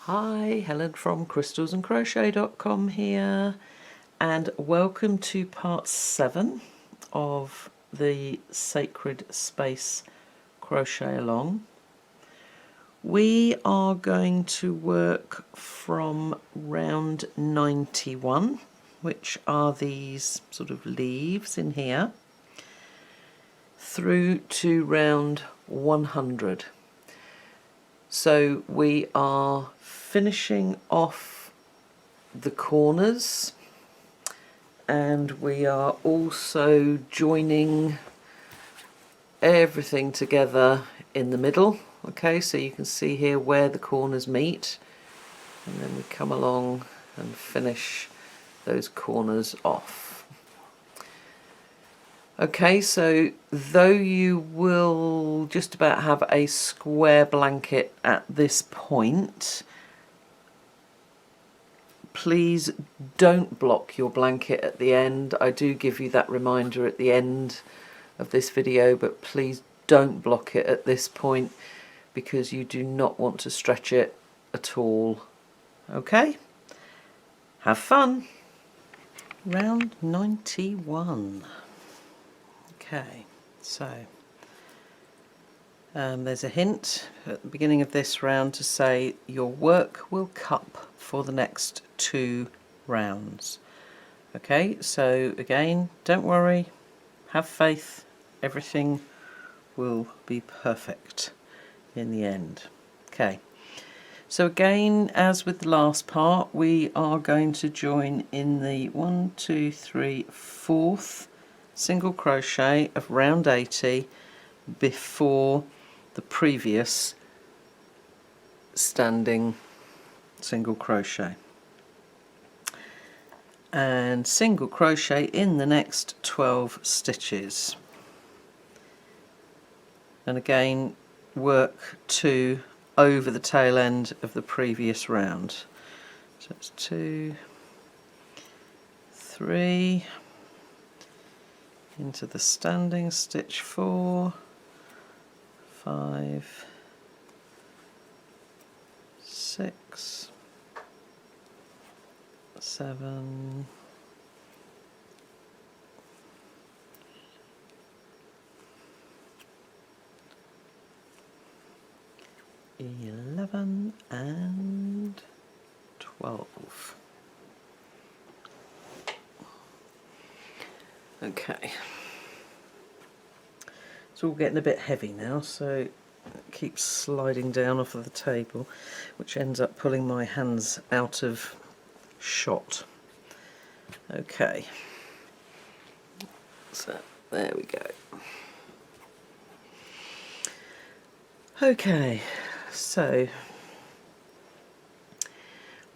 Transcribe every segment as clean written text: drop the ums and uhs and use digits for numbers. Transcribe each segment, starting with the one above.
Hi, Helen from crystalsandcrochet.com here, and welcome to part 7 of the Sacred Space Crochet Along. We are going to work from round 91, which are these sort of leaves in here, through to round 100. So we are finishing off the corners, and we are also joining everything together in the middle. Okay, so you can see here where the corners meet, and then we come along and finish those corners off. Okay, so though you will just about have a square blanket at this point, please don't block your blanket at the end. I do give you that reminder at the end of this video, but please don't block it at this point because you do not want to stretch it at all. Okay? Have fun! Round 91. Okay, so there's a hint at the beginning of this round to say your work will cup for the next 2 rounds. Okay, so again, don't worry, have faith, everything will be perfect in the end. Okay, so again, as with the last part, we are going to join in the 1, 2, 3, 4th single crochet of round 80 before the previous standing single crochet, and single crochet in the next 12 stitches, and again work 2 over the tail end of the previous round. So it's 2, 3 into the standing stitch 4, 5, 6, 7, 11 and 12. Okay, it's all getting a bit heavy now, so it keeps sliding down off of the table, which ends up pulling my hands out of shot. Okay, so there we go. Okay, so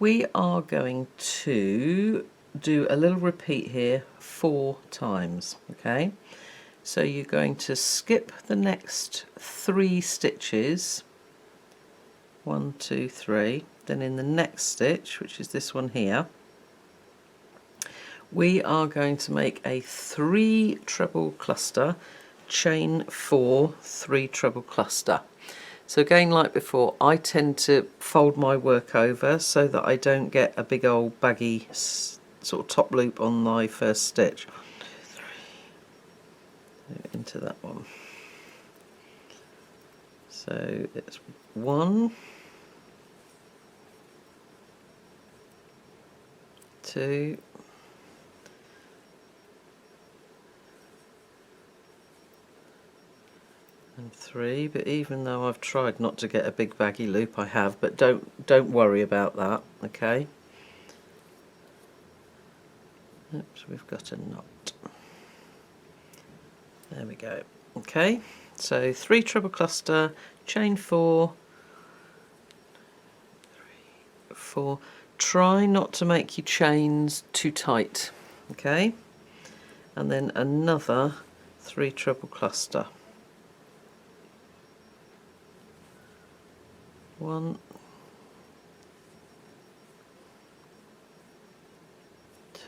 we are going to do a little repeat here 4 times. Okay, so you're going to skip the next 3 stitches, 1, 2, 3, then in the next stitch, which is this one here, we are going to make a 3 treble cluster, chain 4, 3 treble cluster. So again, like before, I tend to fold my work over so that I don't get a big old baggy sort of top loop on my first stitch. 1, 2, 3. Into that one. So it's 1, 2, and 3. But even though I've tried not to get a big baggy loop, I have. But don't worry about that. Okay. Oops, we've got a knot. There we go. Okay, so 3 treble cluster, chain 4, 3, 4. Try not to make your chains too tight. Okay, and then another 3 treble cluster. 1,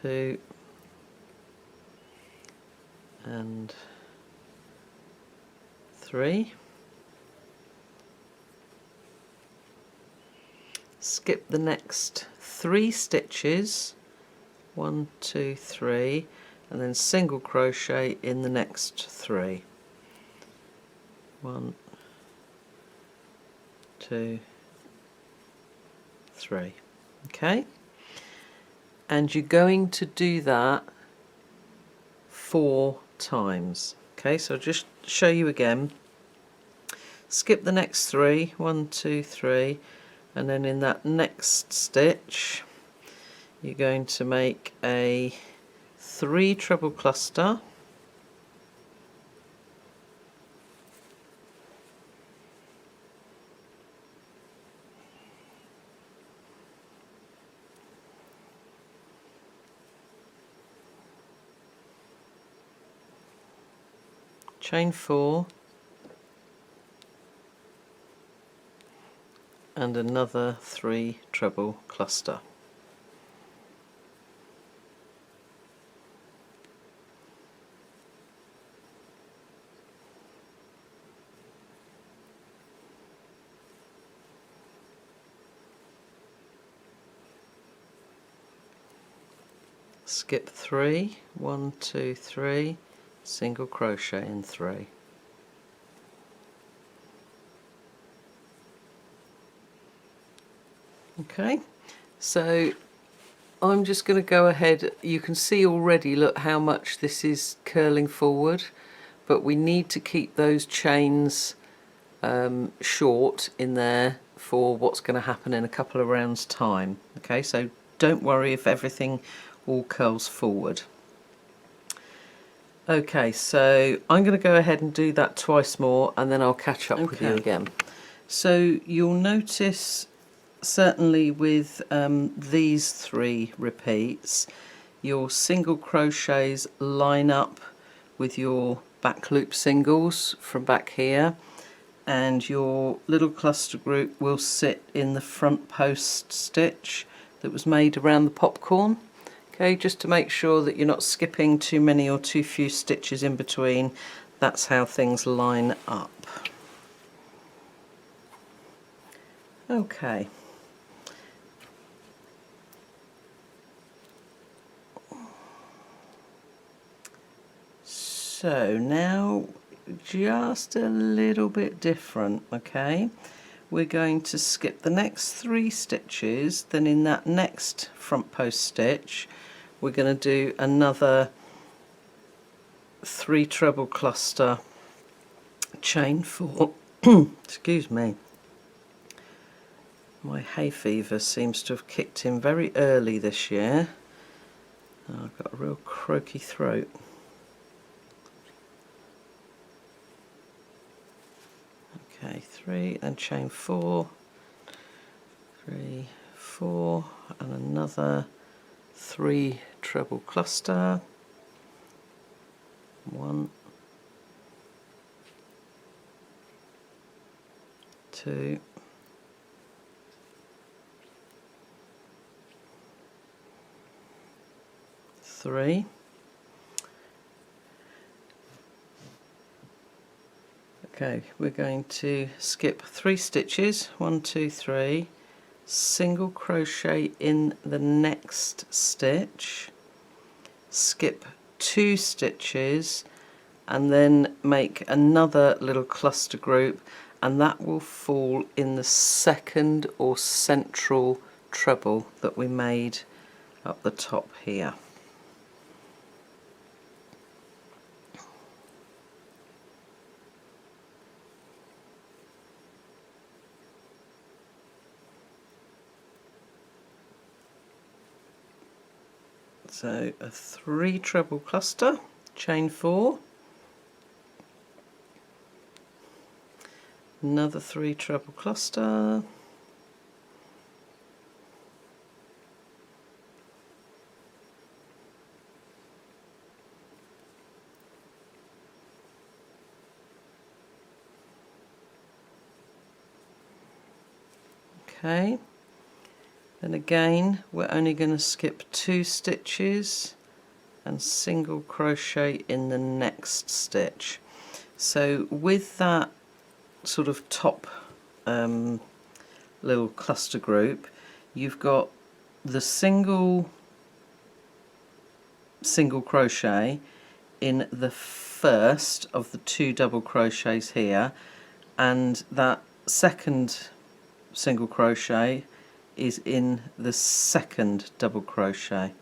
2, and 3. skip the next 3 stitches, 1, 2, 3, and then single crochet in the next 3. 1, 2, 3. Okay, and you're going to do that 4 times. Okay, so I'll just show you again. Skip the next 3, 1, 2, 3, and then in that next stitch you're going to make a 3 treble cluster, chain 4, and another 3 treble cluster. Skip 3, 1, 2, 3, single crochet in 3. Okay, so I'm just going to go ahead. You can see already, look how much this is curling forward, but we need to keep those chains short in there for what's going to happen in a couple of rounds time. Okay, so don't worry if everything all curls forward. Okay, so I'm going to go ahead and do that twice more, and then I'll catch up with you again. So you'll notice certainly with these 3 repeats, your single crochets line up with your back loop singles from back here, and your little cluster group will sit in the front post stitch that was made around the popcorn. Okay, just to make sure that you're not skipping too many or too few stitches in between. That's how things line up. Okay. So now just a little bit different, okay? We're going to skip the next 3 stitches, then in that next front post stitch we're going to do another 3 treble cluster, chain 4. Excuse me, my hay fever seems to have kicked in very early this year. I've got a real croaky throat. Okay, 3 and chain 4, 3, 4, and another 3 treble cluster, 1, 2, 3. Okay, we're going to skip 3 stitches, 1, 2, 3, single crochet in the next stitch, skip 2 stitches, and then make another little cluster group, and that will fall in the second or central treble that we made up the top here. So a 3 treble cluster, chain 4, another 3 treble cluster, okay. Then again we're only going to skip 2 stitches and single crochet in the next stitch. So with that sort of top little cluster group, you've got the single crochet in the first of the 2 double crochets here, and that second single crochet is in the second double crochet.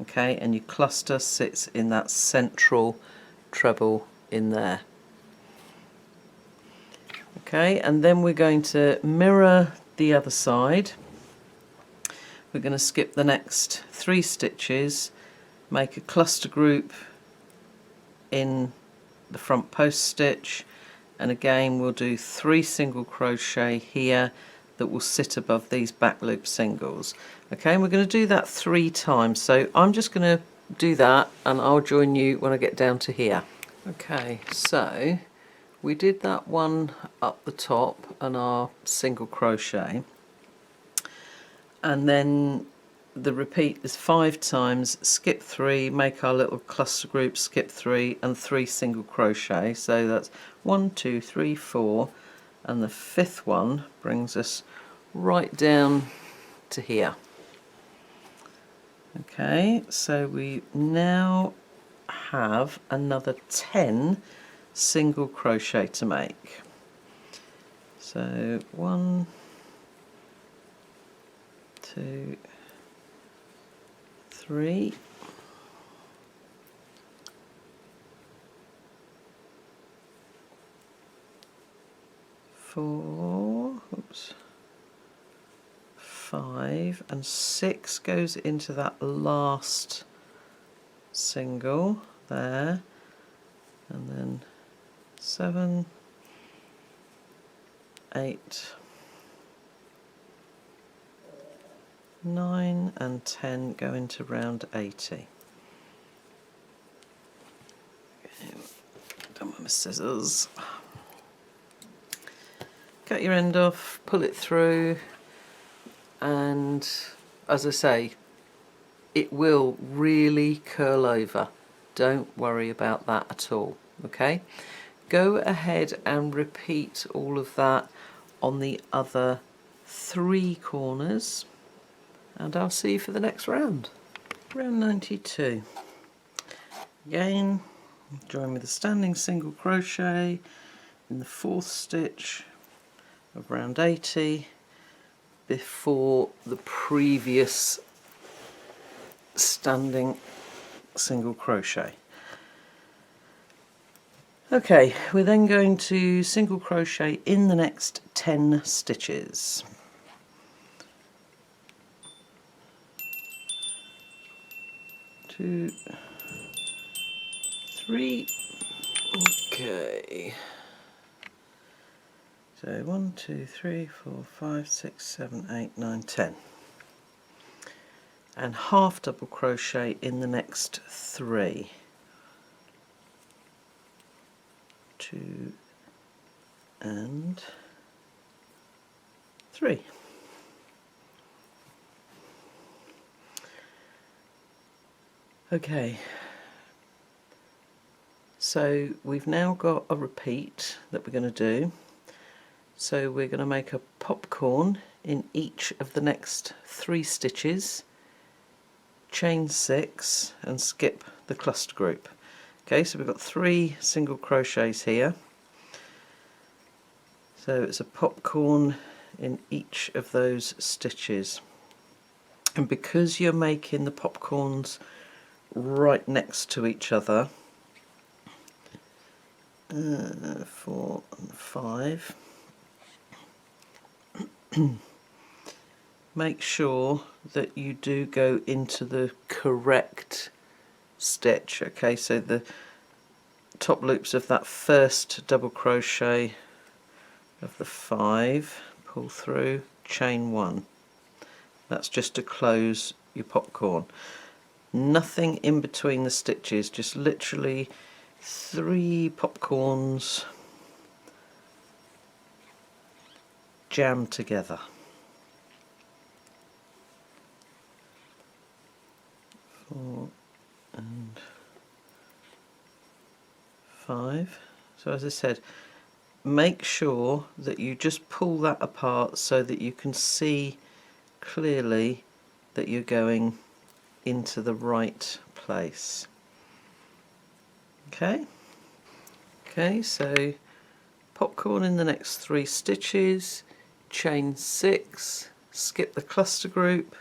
Okay, and your cluster sits in that central treble in there. Okay, and then we're going to mirror the other side. We're going to skip the next 3 stitches, make a cluster group in the front post stitch, and again we'll do 3 single crochet here that will sit above these back loop singles. Okay, and we're going to do that 3 times, so I'm just going to do that and I'll join you when I get down to here. Okay, so we did that one up the top and our single crochet, and then the repeat is 5 times, skip 3, make our little cluster group, skip 3 and 3 single crochet. So that's 1, 2, 3, 4, and the 5th one brings us right down to here. Okay, so we now have another 10 single crochet to make. So 1, 2, 3, 4, oops, 5, and 6 goes into that last single there, and then 7, 8, 9 and 10 go into round 80. Okay, done with my scissors. Cut your end off, pull it through, and as I say, it will really curl over. Don't worry about that at all. Okay, go ahead and repeat all of that on the other 3 corners, and I'll see you for the next round. Round 92. Again, join with a standing single crochet in the 4th stitch of round 80 before the previous standing single crochet. Okay, we're then going to single crochet in the next 10 stitches. 2, 3, okay. So 1, 2, 3, 4, 5, 6, 7, 8, 9, 10. And half double crochet in the next 3. 2 and 3. Okay, so we've now got a repeat that we're going to do. So we're going to make a popcorn in each of the next 3 stitches, chain 6 and skip the cluster group. Okay, so we've got 3 single crochets here. So it's a popcorn in each of those stitches. And because you're making the popcorns right next to each other, 4 and 5, make sure that you do go into the correct stitch. Okay, so the top loops of that first double crochet of the 5, pull through, chain 1. That's just to close your popcorn. Nothing in between the stitches, just literally 3 popcorns jammed together. 4 and 5. So as I said, make sure that you just pull that apart so that you can see clearly that you're going into the right place. Okay, so popcorn in the next 3 stitches, chain 6, skip the cluster group.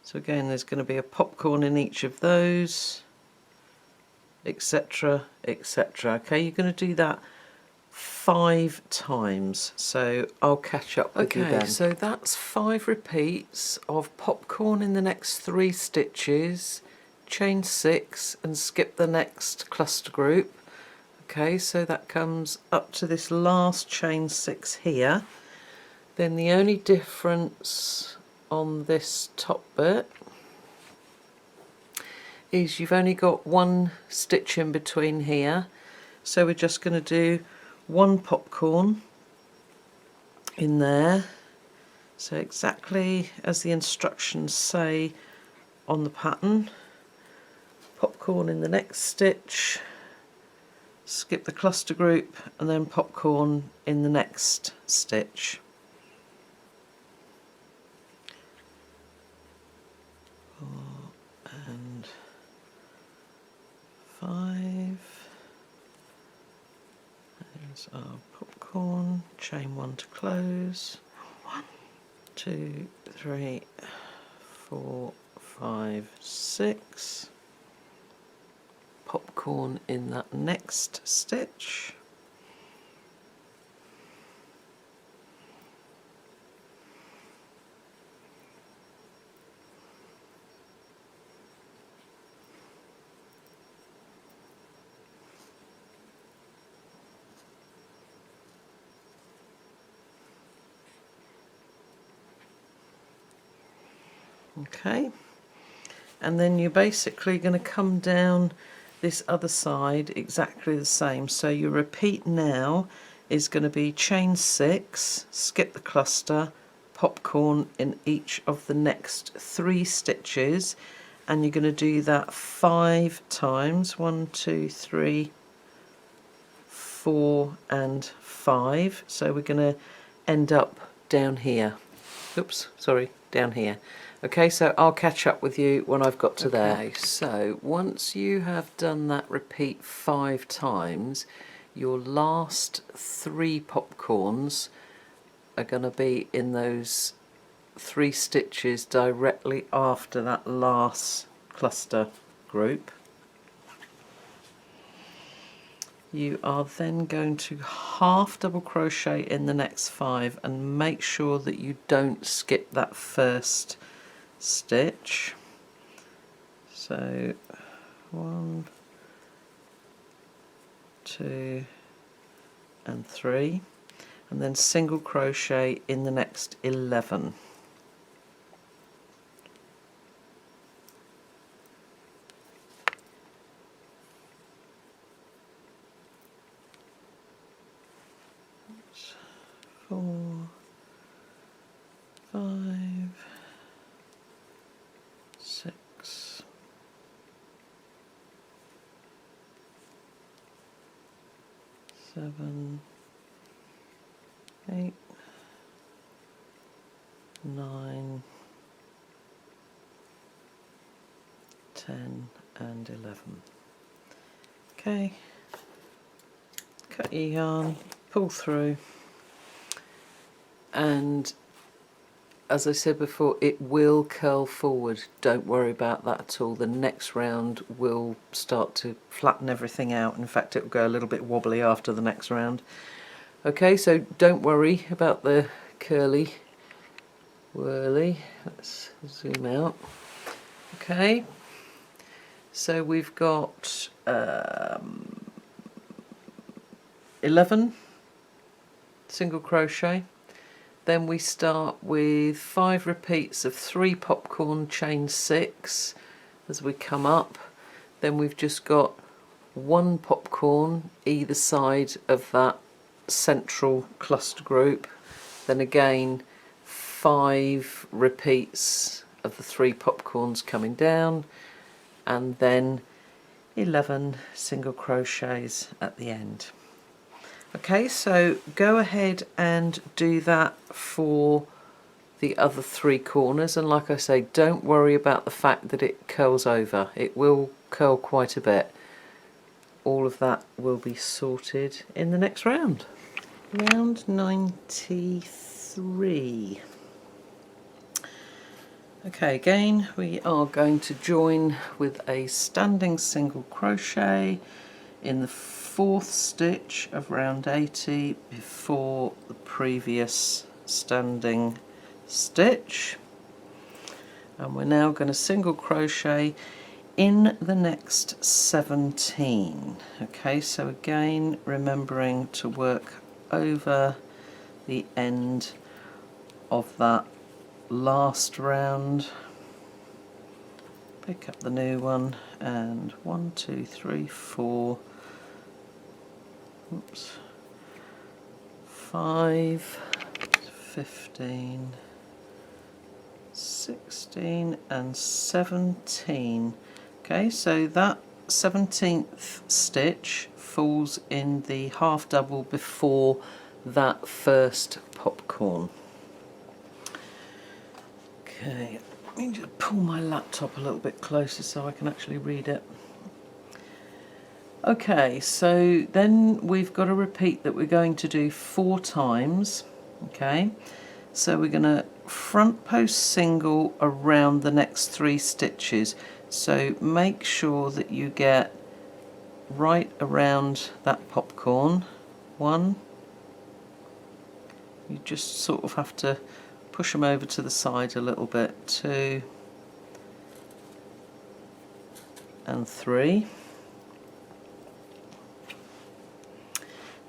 So again, there's going to be a popcorn in each of those, etc, etc. Okay, you're going to do that 5 times, so I'll catch up with you then. Okay, so that's 5 repeats of popcorn in the next 3 stitches, chain 6 and skip the next cluster group. Okay, so that comes up to this last chain 6 here. Then the only difference on this top bit is you've only got 1 stitch in between here, so we're just going to do 1 popcorn in there, so exactly as the instructions say on the pattern. Popcorn in the next stitch, skip the cluster group, and then popcorn in the next stitch. 4 and 5. There's our popcorn, chain 1 to close. 1, 2, 3, 4, 5, 6. Popcorn in that next stitch. Okay, and then you're basically going to come down this other side exactly the same. So your repeat now is going to be chain 6, skip the cluster, popcorn in each of the next 3 stitches, and you're going to do that 5 times. 1, 2, 3, 4 and 5. So we're going to end up down here. Oops, sorry, down here. Okay, so I'll catch up with you when I've got to there. Okay, so once you have done that repeat 5 times, your last 3 popcorns are going to be in those 3 stitches directly after that last cluster group. You are then going to half double crochet in the next 5 and make sure that you don't skip that first stitch. So 1, 2 and 3, and then single crochet in the next 11. That's 4, 5, 6, 7, 8, 9, 10 and 11. Okay, cut your yarn, pull through, and as I said before, it will curl forward. Don't worry about that at all. The next round will start to flatten everything out. In fact, it will go a little bit wobbly after the next round. Okay, so don't worry about the curly whirly. Let's zoom out. Okay, so we've got 11 single crochet. Then we start with 5 repeats of 3 popcorn, chain 6 as we come up. Then we've just got 1 popcorn either side of that central cluster group. Then again 5 repeats of the 3 popcorns coming down, and then 11 single crochets at the end. Okay, so go ahead and do that for the other 3 corners, and like I say, don't worry about the fact that it curls over. It will curl quite a bit. All of that will be sorted in the next round. Round 93. Okay, again we are going to join with a standing single crochet in the 4th stitch of round 80 before the previous standing stitch, and we're now going to single crochet in the next 17. Okay, so again remembering to work over the end of that last round, pick up the new one, and 1, 2, 3, 4, oops, 5, 15, 16 and 17. Okay, so that 17th stitch falls in the half double before that first popcorn. Okay, let me just pull my laptop a little bit closer so I can actually read it. Okay, so then we've got to repeat that we're going to do 4 times. Okay, so we're going to front post single around the next 3 stitches, so make sure that you get right around that popcorn. 1, you just sort of have to push them over to the side a little bit. 2 and 3.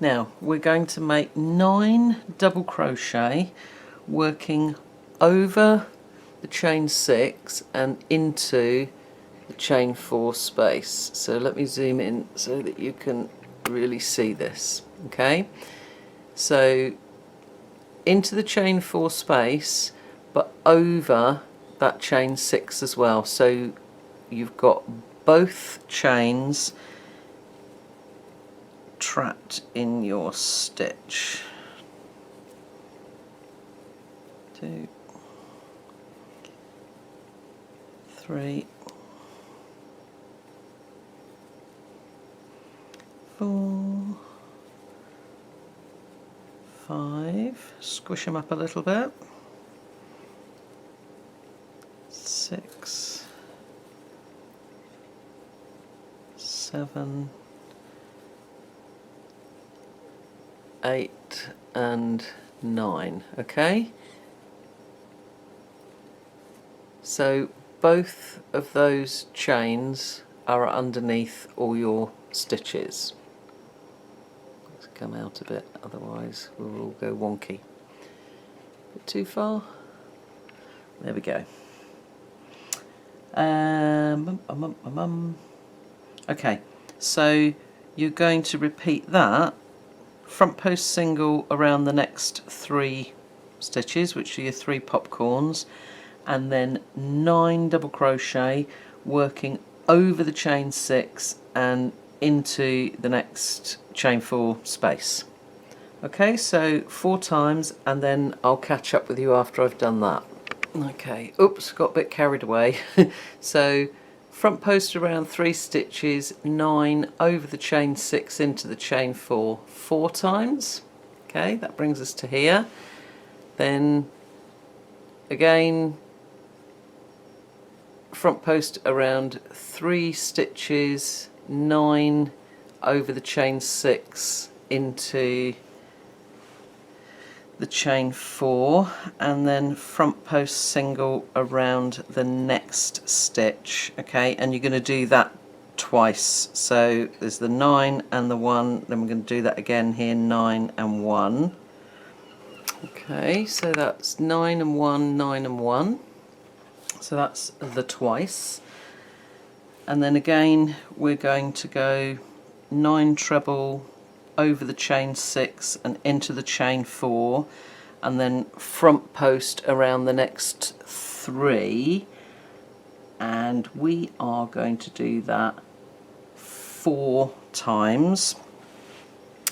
Now we're going to make 9 double crochet working over the chain 6 and into the chain 4 space. So let me zoom in so that you can really see this. Okay, so into the chain 4 space, but over that chain 6 as well, so you've got both chains trapped in your stitch. 2, 3, 4, 5, squish them up a little bit, 6, 7, 8 and 9. Okay, so both of those chains are underneath all your stitches. Let's come out a bit, otherwise we'll all go wonky. A bit too far. There we go. Okay, so you're going to repeat that front post single around the next 3 stitches, which are your 3 popcorns, and then 9 double crochet working over the chain 6 and into the next chain 4 space. Okay, so 4 times, and then I'll catch up with you after I've done that. Okay, oops, got a bit carried away. So front post around 3 stitches, 9 over the chain 6 into the chain 4 4 times. Okay, that brings us to here. Then again, front post around 3 stitches, 9 over the chain 6 into the chain 4, and then front post single around the next stitch. Okay, and you're going to do that twice, so there's the 9 and the 1, then we're going to do that again here, 9 and 1. Okay, so that's 9 and 1, 9 and 1, so that's the twice. And then again we're going to go 9 treble over the chain 6 and into the chain 4, and then front post around the next 3, and we are going to do that 4 times.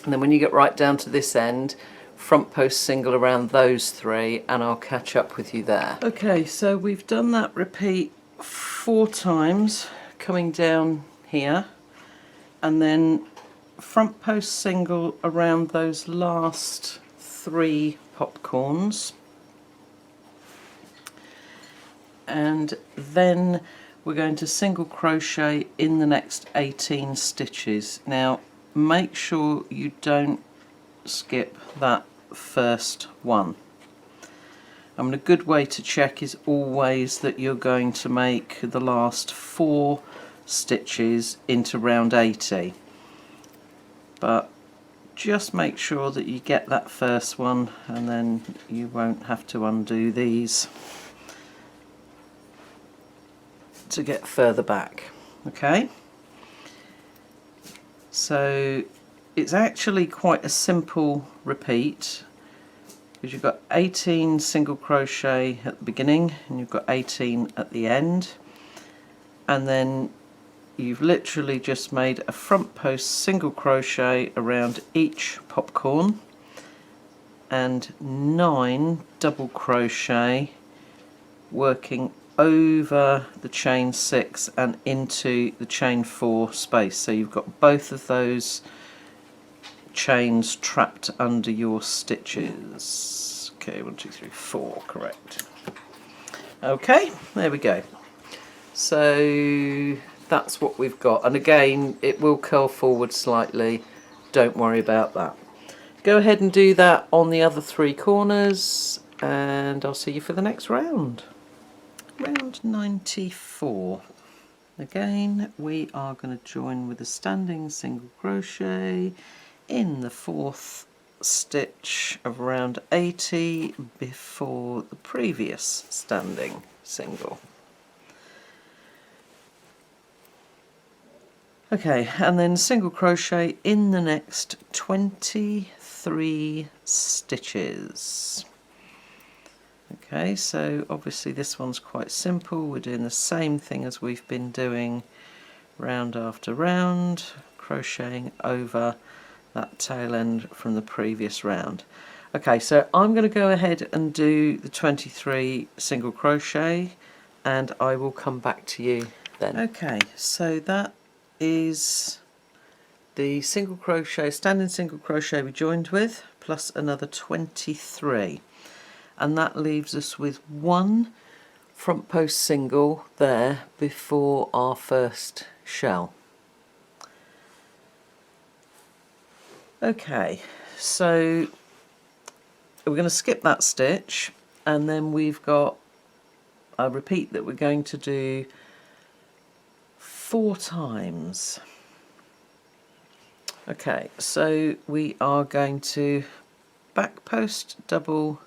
And then when you get right down to this end, front post single around those 3, and I'll catch up with you there. Okay, so we've done that repeat 4 times coming down here, and then front post single around those last 3 popcorns, and then we're going to single crochet in the next 18 stitches. Now make sure you don't skip that first one. I mean, a good way to check is always that you're going to make the last 4 stitches into round 80, but just make sure that you get that first one, and then you won't have to undo these to get further back. Okay, so it's actually quite a simple repeat, because you've got 18 single crochet at the beginning and you've got 18 at the end, and then you've literally just made a front post single crochet around each popcorn and 9 double crochet working over the chain 6 and into the chain 4 space. So you've got both of those chains trapped under your stitches. Okay, 1, 2, 3, 4, correct. Okay, there we go. So that's what we've got, and again it will curl forward slightly, don't worry about that. Go ahead and do that on the other 3 corners, and I'll see you for the next round. Round 94. Again we are going to join with a standing single crochet in the 4th stitch of round 80 before the previous standing single. Okay, and then single crochet in the next 23 stitches. Okay, so obviously this one's quite simple. We're doing the same thing as we've been doing round after round, crocheting over that tail end from the previous round. Okay, so I'm going to go ahead and do the 23 single crochet, and I will come back to you then. Okay, so that is the single crochet, standing single crochet we joined with, plus another 23, and that leaves us with 1 front post single there before our first shell. Okay, so we're going to skip that stitch, and then we've got a repeat that we're going to do 4 times. Okay, so we are going to back post double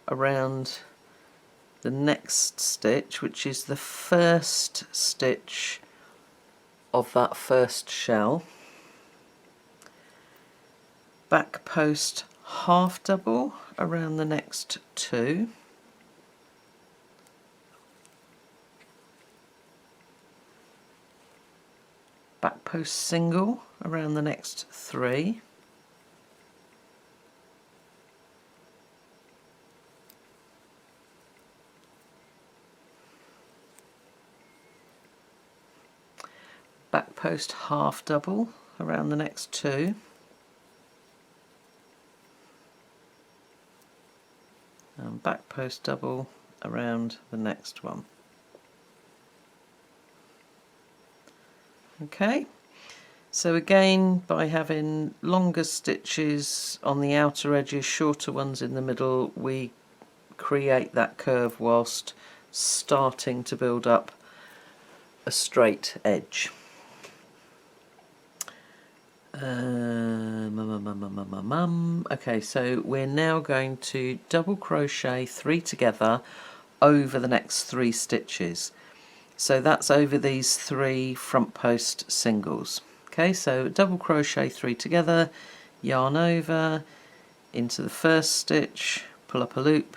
around the next stitch, which is the first stitch of that first shell. Back post half double around the next 2. Back post single around the next 3. Back post half double around the next 2. And back post double around the next one. Okay, so again, by having longer stitches on the outer edges, shorter ones in the middle, we create that curve whilst starting to build up a straight edge. Okay, so we're now going to double crochet 3 together over the next 3 stitches. So that's over these 3 front post singles. Okay, so double crochet 3 together, yarn over into the first stitch, pull up a loop,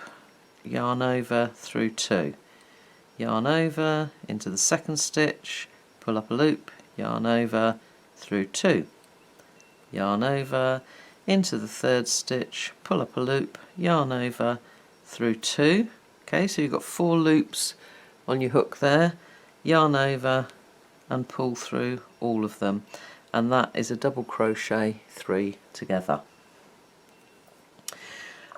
yarn over through 2, yarn over into the second stitch, pull up a loop, yarn over through 2, yarn over into the third stitch, pull up a loop, yarn over through 2. Okay, so you've got 4 loops on your hook there, yarn over and pull through all of them, and that is a double crochet 3 together.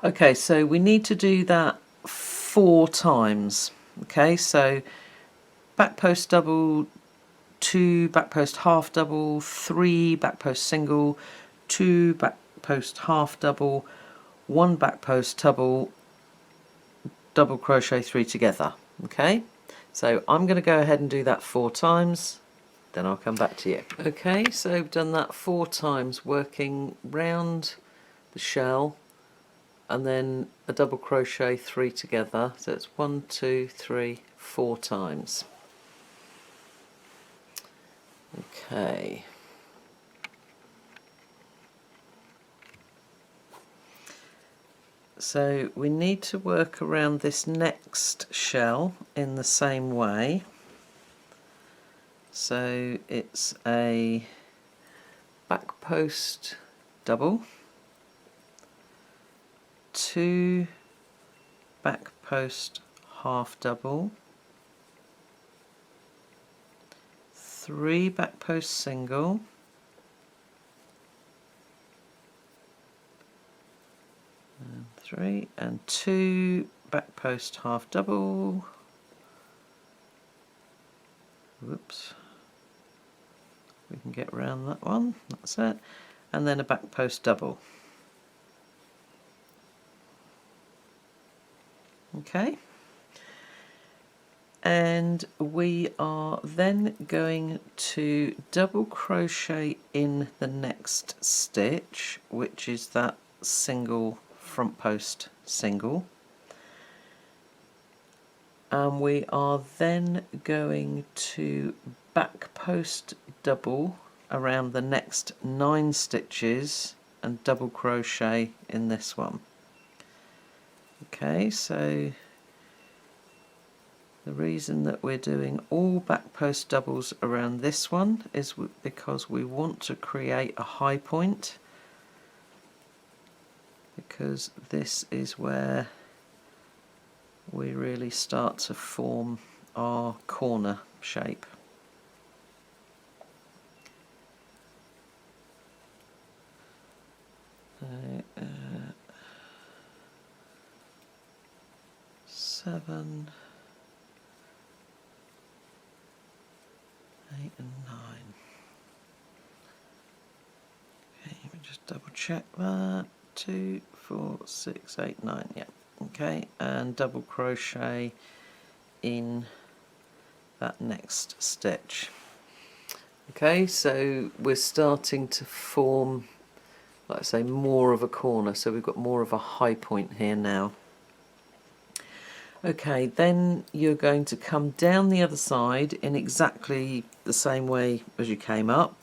Okay, so we need to do that 4 times. Okay, so back post double, 2 back post half double, 3 back post single, 2 back post half double, 1 back post double, double crochet 3 together. Okay, so I'm going to go ahead and do that 4 times, then I'll come back to you. Okay, so I've done that 4 times, working round the shell and then a double crochet 3 together, so it's 1, 2, 3, 4 times. Okay. So we need to work around this next shell in the same way. So it's a back post double, 2 back post half double, 3 back post single, and 3 and 2 back post half double. Whoops, we can get around that one, that's it, and then a back post double. Okay, and we are then going to double crochet in the next stitch, which is that single front post single, and we are then going to back post double around the next 9 stitches and double crochet in this one. Okay, so the reason that we're doing all back post doubles around this one is because we want to create a high point, because this is where we really start to form our corner shape. So, 7, 8 and 9. Okay, let me just double check that. 2, 4, 6, 8, 9. Yeah. Okay, and double crochet in that next stitch. Okay, so we're starting to form, like I say, more of a corner, so we've got more of a high point here now. Okay, then you're going to come down the other side in exactly the same way as you came up.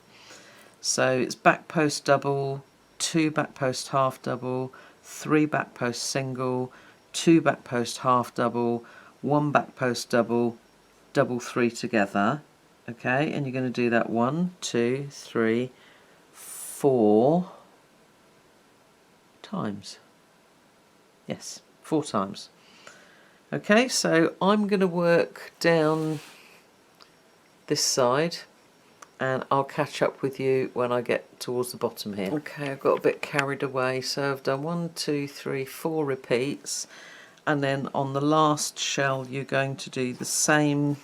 So it's back post double, 2 back post half double, 3 back post single, 2 back post half double, 1 back post double, double 3 together. Okay, and you're going to do that 1, 2, 3, 4 times. Yes, 4 times. Okay, so I'm going to work down this side and I'll catch up with you when I get towards the bottom here. Okay, I've got a bit carried away, so I've done 1, 2, 3, 4 repeats, and then on the last shell you're going to do the same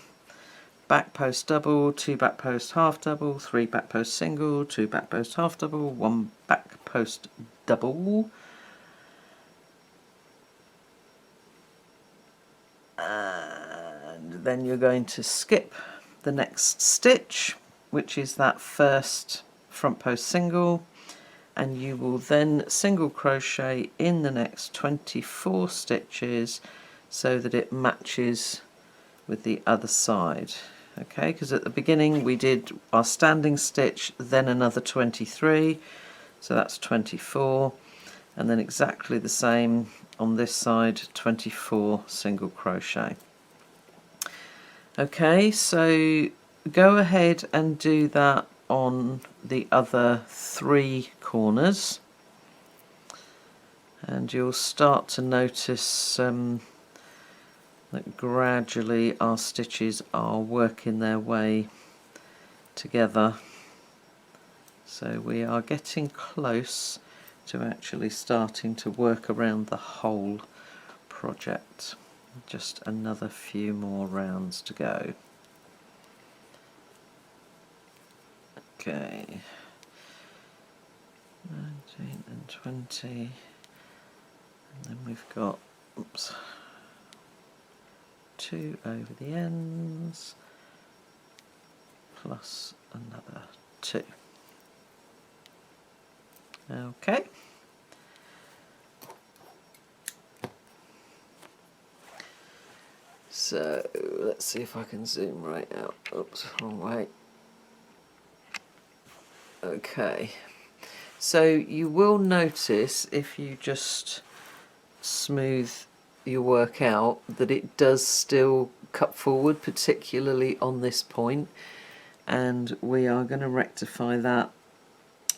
back post double, 2 back post half double, 3 back post single, 2 back post half double, 1 back post double, and then you're going to skip the next stitch, which is that first front post single, and you will then single crochet in the next 24 stitches so that it matches with the other side. Okay, because at the beginning we did our standing stitch, then another 23, so that's 24, and then exactly the same on this side, 24 single crochet. Okay, so go ahead and do that on the other 3 corners. and you'll start to notice that gradually our stitches are working their way together. So we are getting close to actually starting to work around the whole project. Just another few more rounds to go. Okay, 19 and 20, and then we've got, oops, 2 over the ends, plus another 2. Okay. So let's see if I can zoom right out. Oops, wrong way. Okay. So you will notice if you just smooth your work out that it does still cut forward, particularly on this point, and we are going to rectify that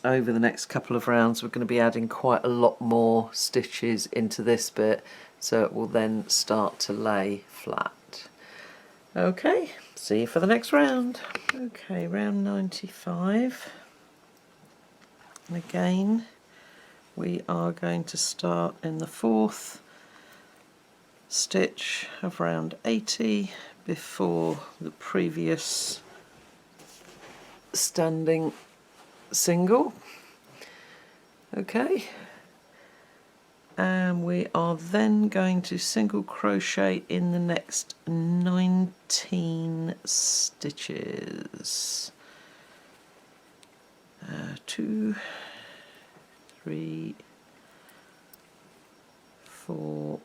over the next couple of rounds. We're going to be adding quite a lot more stitches into this bit, so it will then start to lay flat. Okay, see you for the next round. Okay, round 95. And again, we are going to start in the 4th stitch of round 80 before the previous standing single. Okay, and we are then going to single crochet in the next 19 stitches. 2, 3, 4,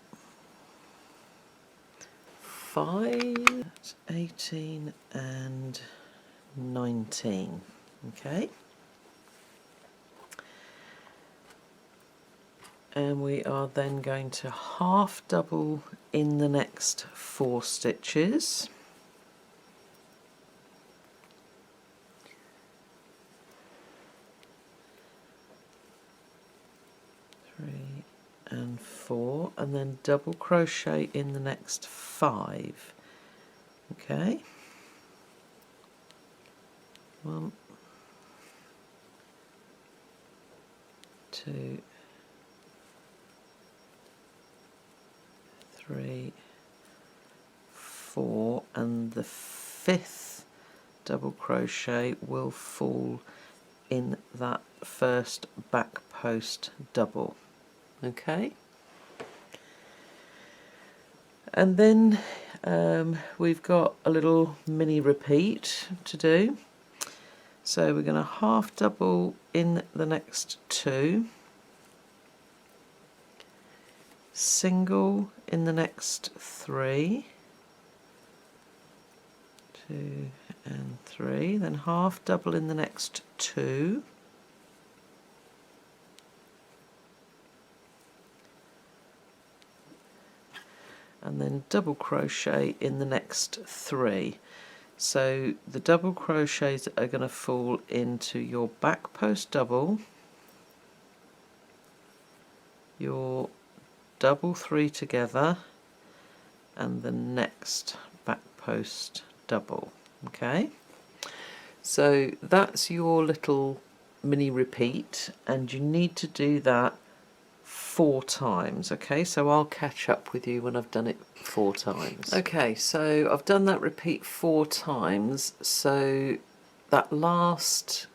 5, 18 and 19. Okay, and we are then going to half double in the next 4 stitches. 3 and 4, and then double crochet in the next 5. Okay, 1, 2, 3, 4, and the 5th double crochet will fall in that first back post double. Okay, and then we've got a little mini repeat to do. So we're going to half double in the next 2, single in the next 3, 2 and 3, then half double in the next 2, and then double crochet in the next 3. So the double crochets are going to fall into your back post double, your double 3 together, and the next back post double. Okay, so that's your little mini repeat, and you need to do that 4 times. Okay, so I'll catch up with you when I've done it 4 times. Okay, so I've done that repeat 4 times, so that last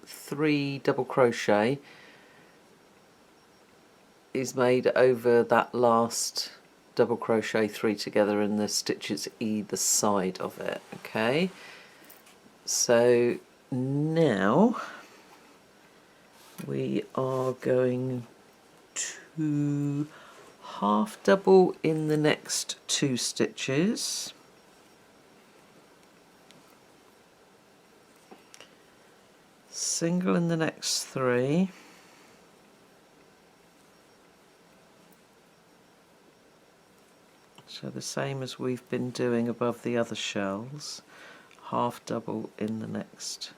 3 double crochet is made over that last double crochet 3 together and the stitches either side of it. Okay, so now we are going to half double in the next 2 stitches, single in the next 3, so the same as we've been doing above the other shells, half double in the next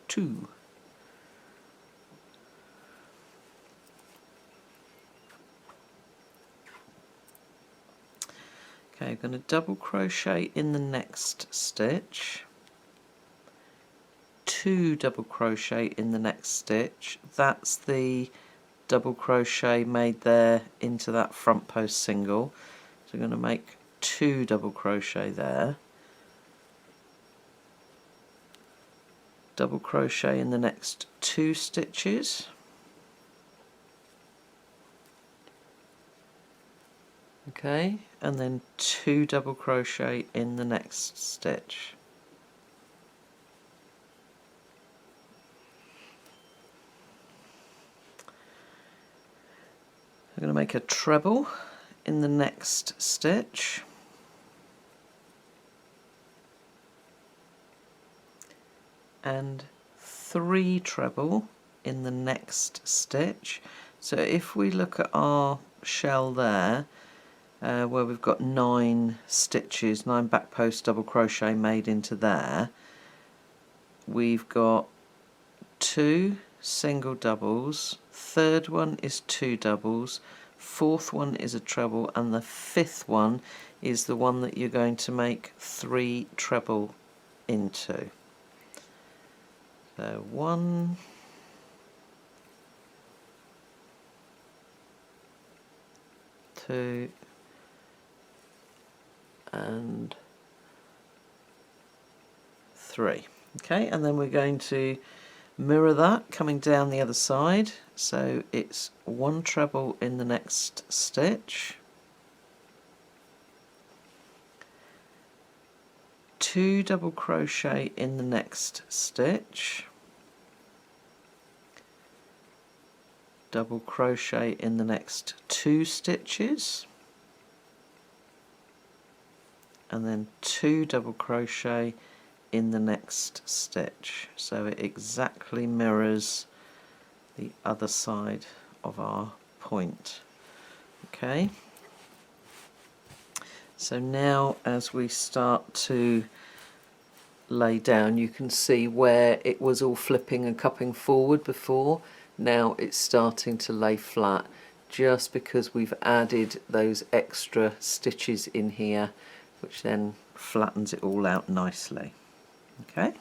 2. Okay, I'm going to double crochet in the next stitch, 2 double crochet in the next stitch. That's the double crochet made there into that front post single. So I'm going to make 2 double crochet there, double crochet in the next 2 stitches, okay, and then 2 double crochet in the next stitch. I'm going to make a treble in the next stitch, and 3 treble in the next stitch. So if we look at our shell there, where we've got 9 stitches, 9 back post double crochet made into there, we've got 2 single doubles, third one is 2 doubles, fourth one is a treble, and the 5th one is the one that you're going to make 3 treble into. So 1, 2, and 3. Okay, and then we're going to mirror that coming down the other side. So it's 1 treble in the next stitch, 2 double crochet in the next stitch, double crochet in the next 2 stitches, and then 2 double crochet in the next stitch. So it exactly mirrors the other side of our point. Okay, so now as we start to lay down, you can see where it was all flipping and cupping forward before. Now it's starting to lay flat, just because we've added those extra stitches in here, which then flattens it all out nicely. Okay,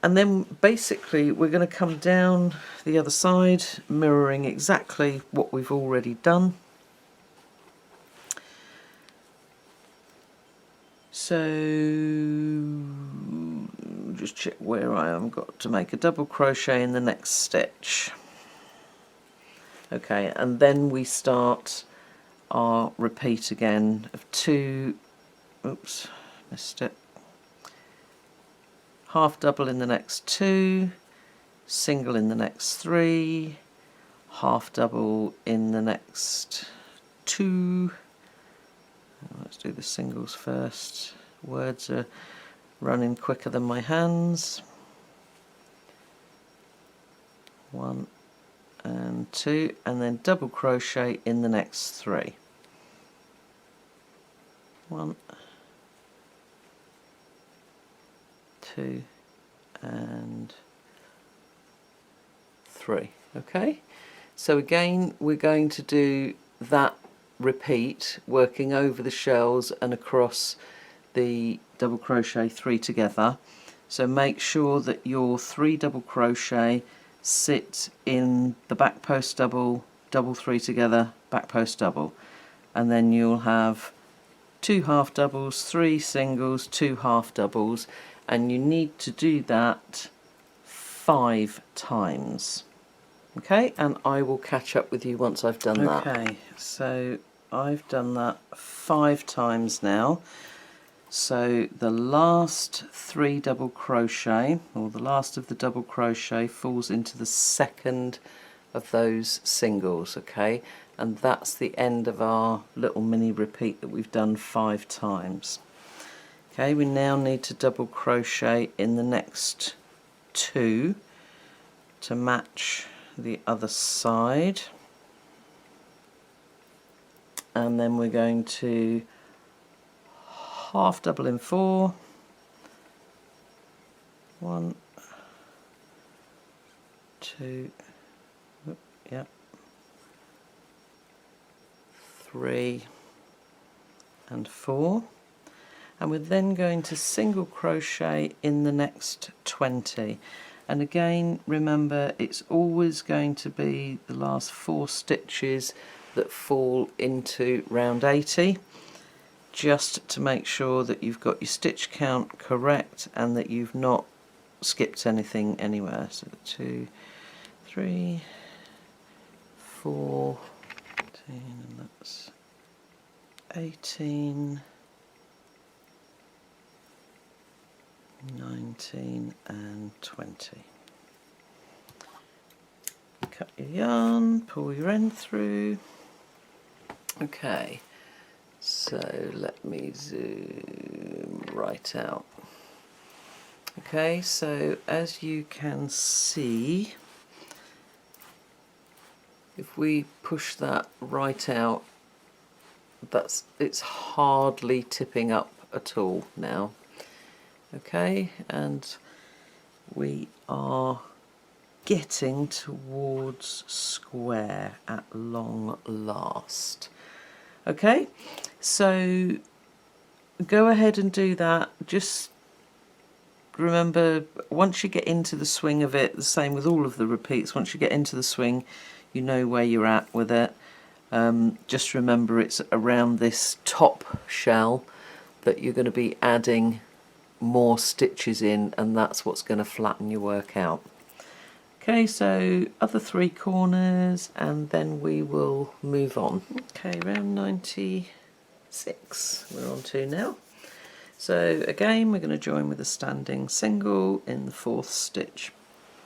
and then basically we're going to come down the other side, mirroring exactly what we've already done. So just check where I am. Got to make a double crochet in the next stitch. Okay, and then we start our repeat again of 2, oops, missed it, half double in the next 2, single in the next 3, half double in the next 2. Let's do the singles first. Words are running quicker than my hands. 1 and 2, and then double crochet in the next 3. 1, 2, and 3. Okay, so again we're going to do that repeat, working over the shells and across the double crochet 3 together. So make sure that your 3 double crochet sit in the back post double, double 3 together, back post double, and then you'll have 2 half doubles, 3 singles, 2 half doubles, and you need to do that 5 times. Okay, and I will catch up with you once I've done that. Okay, so I've done that 5 times now. So the last 3 double crochet, or the last of the double crochet, falls into the second of those singles, okay? And that's the end of our little mini repeat that we've done 5 times. Okay, we now need to double crochet in the next 2 to match the other side, and then we're going to half double in 4, 1, 2, yep, 3, and 4, and we're then going to single crochet in the next 20. And again, remember, it's always going to be the last 4 stitches that fall into round 80, just to make sure that you've got your stitch count correct and that you've not skipped anything anywhere. So 2, 3, 4, 18, and that's 18, 19 and 20. Cut your yarn, pull your end through. Okay, so let me zoom right out. Okay, so as you can see, if we push that right out, it's hardly tipping up at all now. Okay, and we are getting towards square at long last. Okay, so go ahead and do that. Just remember, once you get into the swing of it, the same with all of the repeats, once you get into the swing, you know where you're at with it. Just remember, it's around this top shell that you're going to be adding more stitches in, and that's what's going to flatten your work out. Okay, so other 3 corners, and then we will move on. Okay, round 96 we're on to now. So again, we're going to join with a standing single in the 4th stitch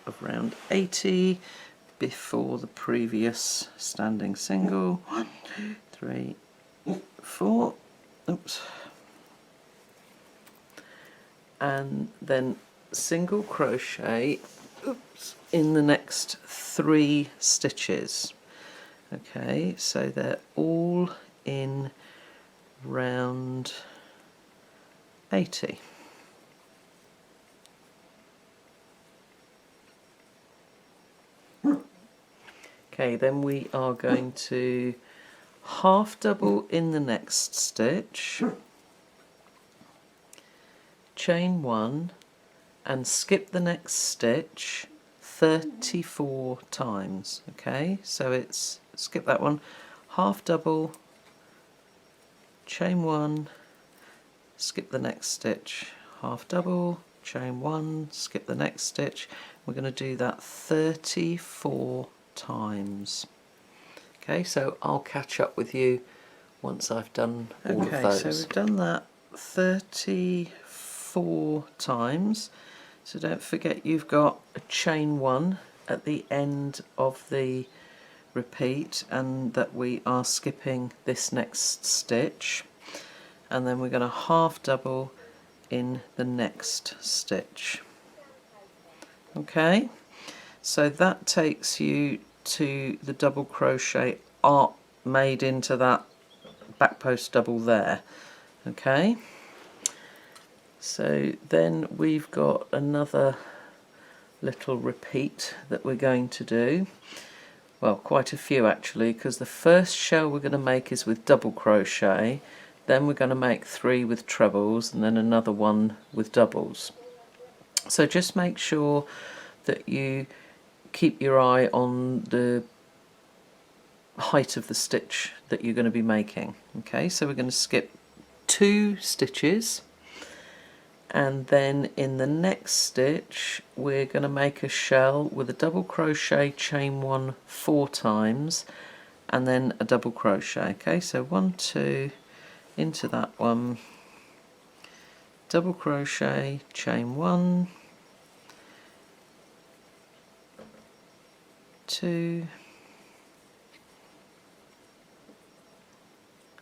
of round 80 before the previous standing single. 1, 2, 3, 4. Oops. And then single crochet in the next 3 stitches. Okay, so they're all in round 80. Okay, then we are going to half double in the next stitch, chain 1 and skip the next stitch 34 times. Okay, so it's, skip that one, half double, chain 1, skip the next stitch, half double, chain 1, skip the next stitch. We're going to do that 34 times. Okay, so I'll catch up with you once I've done all of those. Okay, so we've done that 34 times. So don't forget you've got a chain 1 at the end of the repeat, and that we are skipping this next stitch, and then we're going to half double in the next stitch. Okay, so that takes you to the double crochet arc made into that back post double there. Okay, so then we've got another little repeat that we're going to do. Well, quite a few actually, because the first shell we're going to make is with double crochet, then we're going to make 3 with trebles, and then another one with doubles. So just make sure that you keep your eye on the height of the stitch that you're going to be making. Okay, so we're going to skip 2 stitches, and then in the next stitch we're going to make a shell with a double crochet, chain 1 4 times, and then a double crochet. Okay, so 1, 2 into that one, double crochet, chain 1, 2,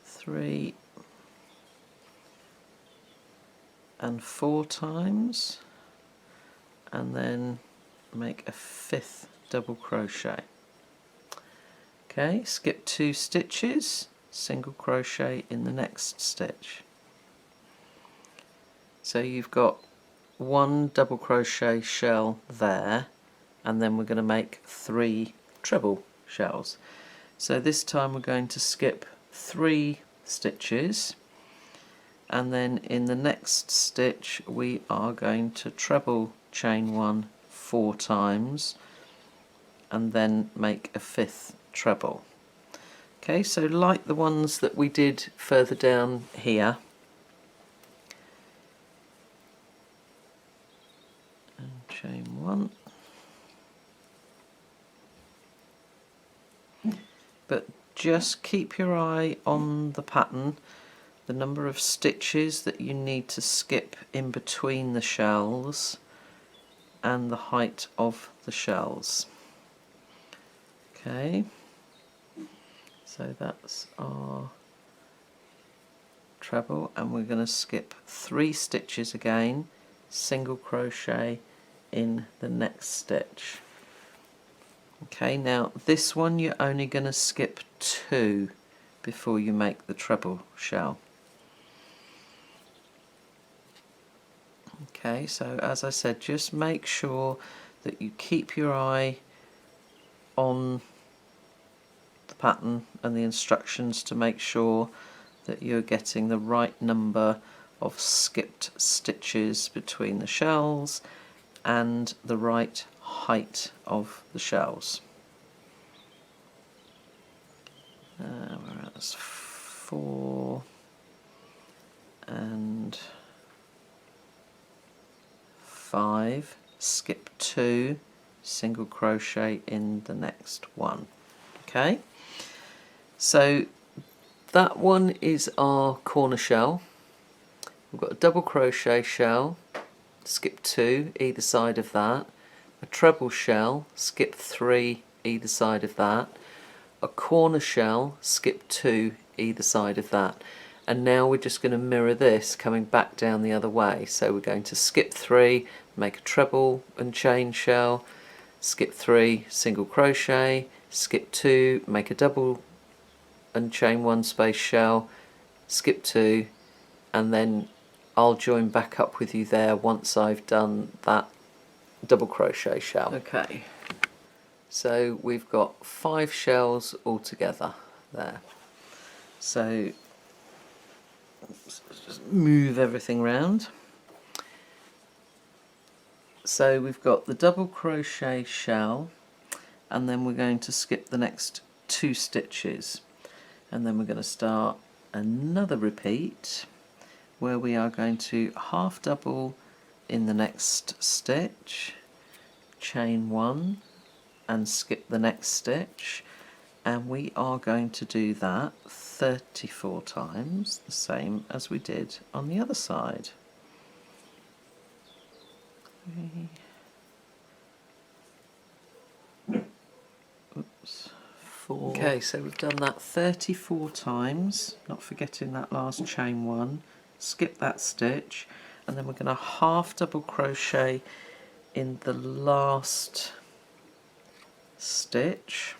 3 and 4 times, and then make a 5th double crochet. Okay, skip 2 stitches, single crochet in the next stitch. So you've got 1 double crochet shell there, and then we're going to make 3 treble shells. So this time we're going to skip 3 stitches, and then in the next stitch we are going to treble chain 1 4 times and then make a 5th treble. Okay, so like the ones that we did further down here, and chain 1, but just keep your eye on the pattern, the number of stitches that you need to skip in between the shells and the height of the shells. Okay, so that's our treble, and we're going to skip 3 stitches again, single crochet in the next stitch. Okay, now this one you're only going to skip 2 before you make the treble shell. Okay, so as I said, just make sure that you keep your eye on the pattern and the instructions to make sure that you're getting the right number of skipped stitches between the shells and the right height of the shells. Whereas 4 and 5, skip 2, single crochet in the next one. Okay, so that one is our corner shell. We've got a double crochet shell, skip 2 either side of that, a treble shell, skip 3 either side of that, a corner shell, skip 2 either side of that, and now we're just going to mirror this coming back down the other way. So we're going to skip 3, make a treble and chain shell, skip 3, single crochet, skip 2, make a double and chain 1 space shell, skip 2, and then I'll join back up with you there once I've done that double crochet shell. Okay, so we've got 5 shells altogether there. So let's just move everything round. So we've got the double crochet shell, and then we're going to skip the next 2 stitches, and then we're going to start another repeat where we are going to half double in the next stitch, chain 1 and skip the next stitch, and we are going to do that 34 times, the same as we did on the other side. 4. Okay, so we've done that 34 times, not forgetting that last chain 1, skip that stitch, and then we're going to half double crochet in the last stitch,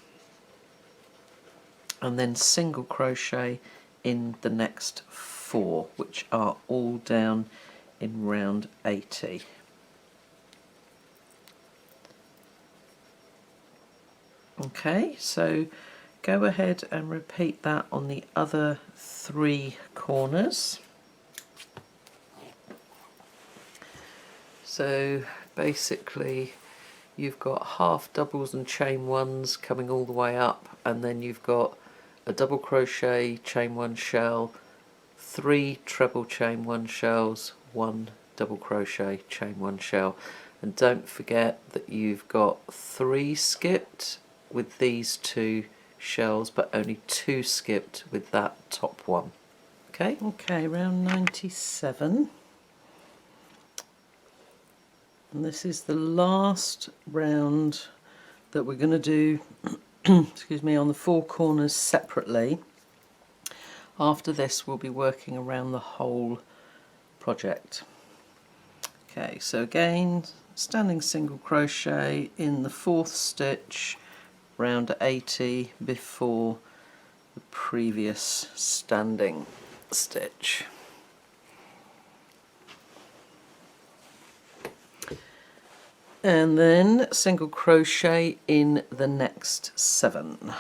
and then single crochet in the next 4, which are all down in round 80. Okay, so go ahead and repeat that on the other 3 corners. So basically you've got half doubles and chain 1s coming all the way up, and then you've got a double crochet chain 1 shell, 3 treble chain 1 shells, 1 double crochet chain 1 shell, and don't forget that you've got 3 skipped with these 2 shells, but only 2 skipped with that top one. Okay, round 97, and this is the last round that we're going to do excuse me, on the 4 corners separately. After this we'll be working around the whole project. Okay, so again, standing single crochet in the 4th stitch, round 80 before the previous standing stitch. And then single crochet in the next 7.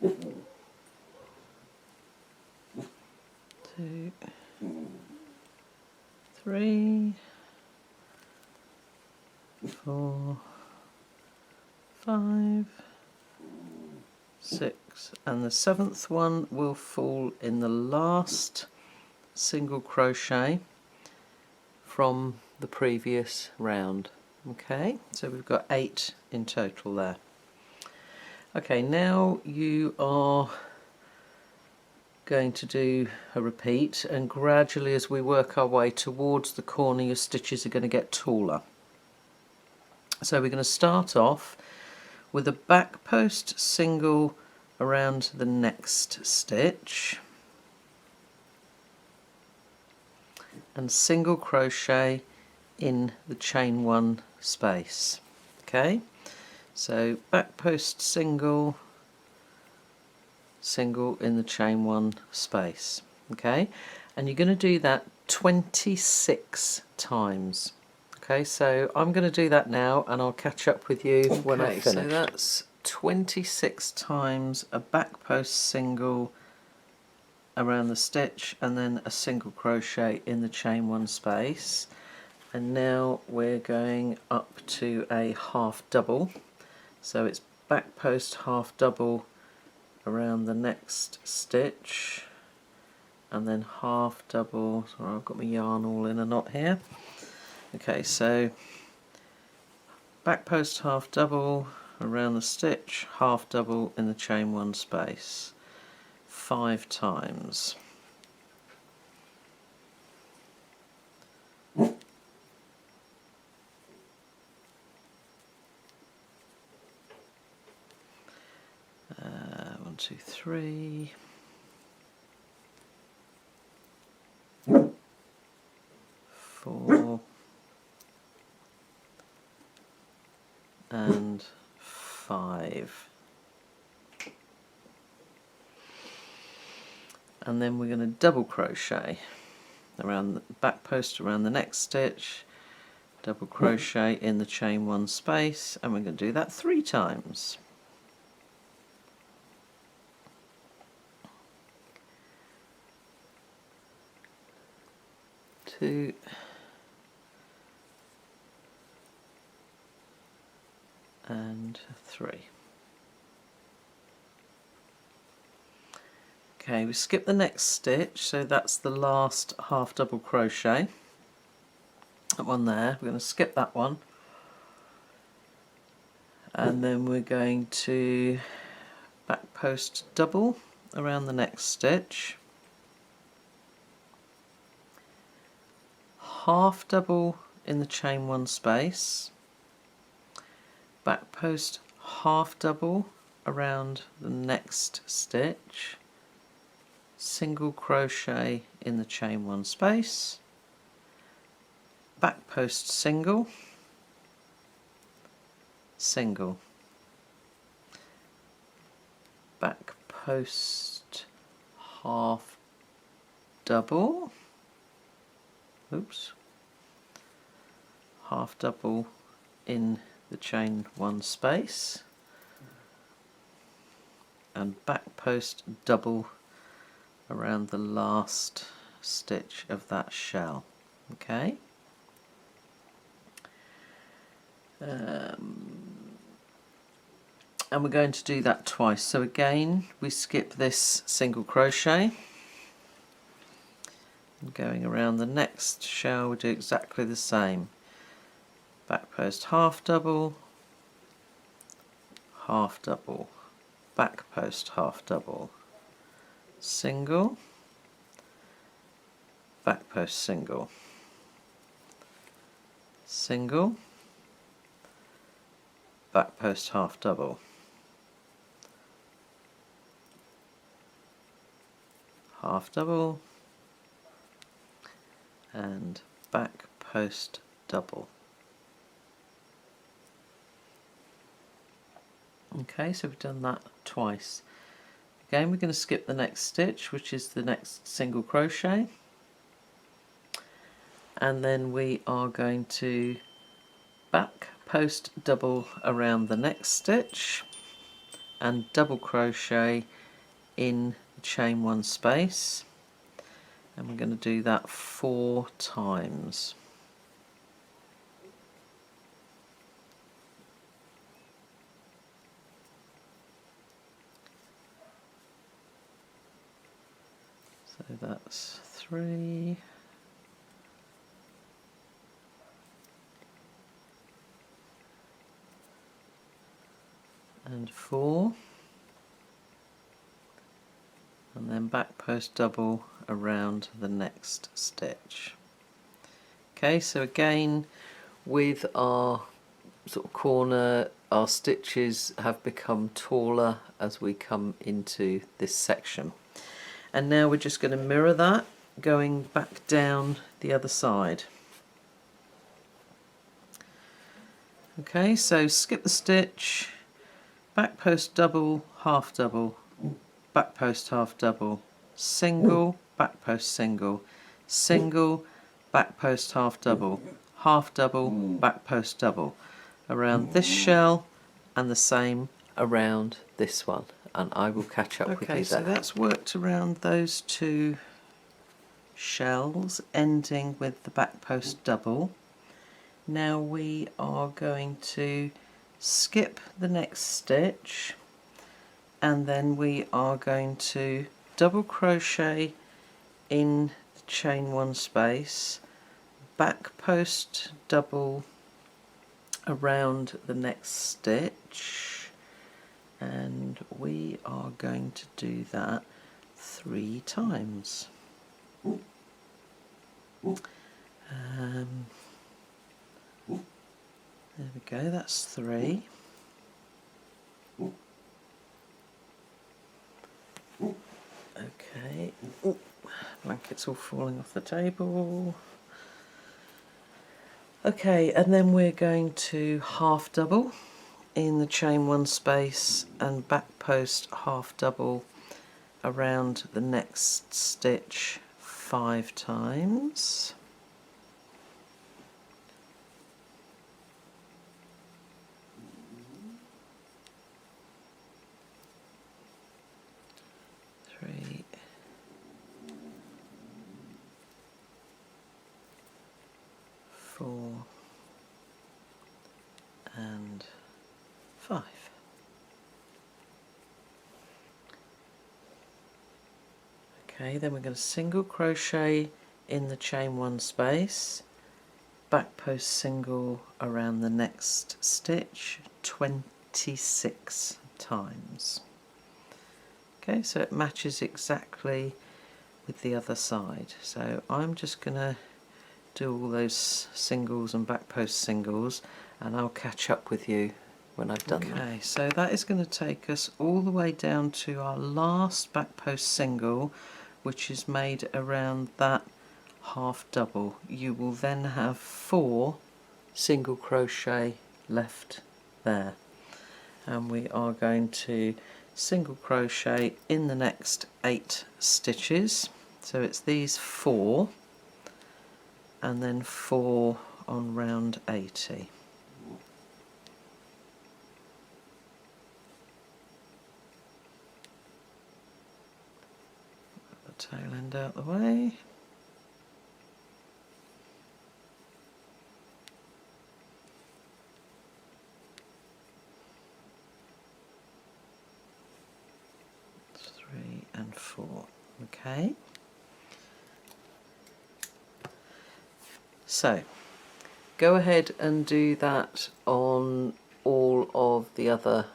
2, 3, 4, 5, 6, and the 7th one will fall in the last single crochet from the previous round. Okay, so we've got 8 in total there. Okay, now you are going to do a repeat, and gradually as we work our way towards the corner your stitches are going to get taller. So we're going to start off with a back post single around the next stitch and single crochet in the chain 1 space. Okay, so back post single, single in the chain 1 space. Okay, and you're going to do that 26 times. Okay, so I'm going to do that now and I'll catch up with you when I finish. So that's 26 times a back post single around the stitch and then a single crochet in the chain 1 space. And now we're going up to a half double. So it's back post half double around the next stitch and then half double. Sorry, I've got my yarn all in a knot here. Okay, so back post half double around the stitch, half double in the chain 1 space, 5 times. One, two, three. 4 and 5, and then we're going to double crochet around the back post around the next stitch, double crochet in the chain 1 space, and we're going to do that 3 times. Two, and 3. Okay, we skip the next stitch, so that's the last half double crochet. That one there, we're going to skip that one, and then we're going to back post double around the next stitch, half double in the chain 1 space, back post half double around the next stitch, single crochet in the chain 1 space, back post single, single, back post half double, oops, half double in the chain 1 space, and back post double around the last stitch of that shell. Okay, and we're going to do that twice. So again we skip this single crochet, and going around the next shell we do exactly the same. Back post half double, half double, back post half double, single, back post single, single, back post half double, half double, and back post double. Okay, so we've done that twice. Again, we're going to skip the next stitch, which is the next single crochet, and then we are going to back post double around the next stitch and double crochet in the chain 1 space, and we're going to do that 4 times. So that's 3, and 4, and then back post double around the next stitch. Okay, so again with our sort of corner, our stitches have become taller as we come into this section, and now we're just going to mirror that going back down the other side. Okay, so skip the stitch, back post double, half double, back post half double, single, back post single, single, back post half double, half double, back post double around this shell, and the same around this one, and I will catch up with you there. Okay, so that's worked around those 2 shells ending with the back post double. Now we are going to skip the next stitch, and then we are going to double crochet in the chain 1 space, back post double around the next stitch, and we are going to do that 3 times. There we go, that's 3. Okay, ooh, blanket's all falling off the table. Okay, and then we're going to half double in the chain 1 space and back post half double around the next stitch 5 times. Three, 4, and 5. Okay, then we're going to single crochet in the chain 1 space, back post single around the next stitch 26 times. Okay, so it matches exactly with the other side. So I'm just going to do all those singles and back post singles, and I'll catch up with you when I've done that. Okay, so that is going to take us all the way down to our last back post single, which is made around that half double. You will then have 4 single crochet left there, and we are going to single crochet in the next 8 stitches. So it's these 4 and then 4 on round 80. Put the tail end out the way. And 4. Okay, so go ahead and do that on all of the other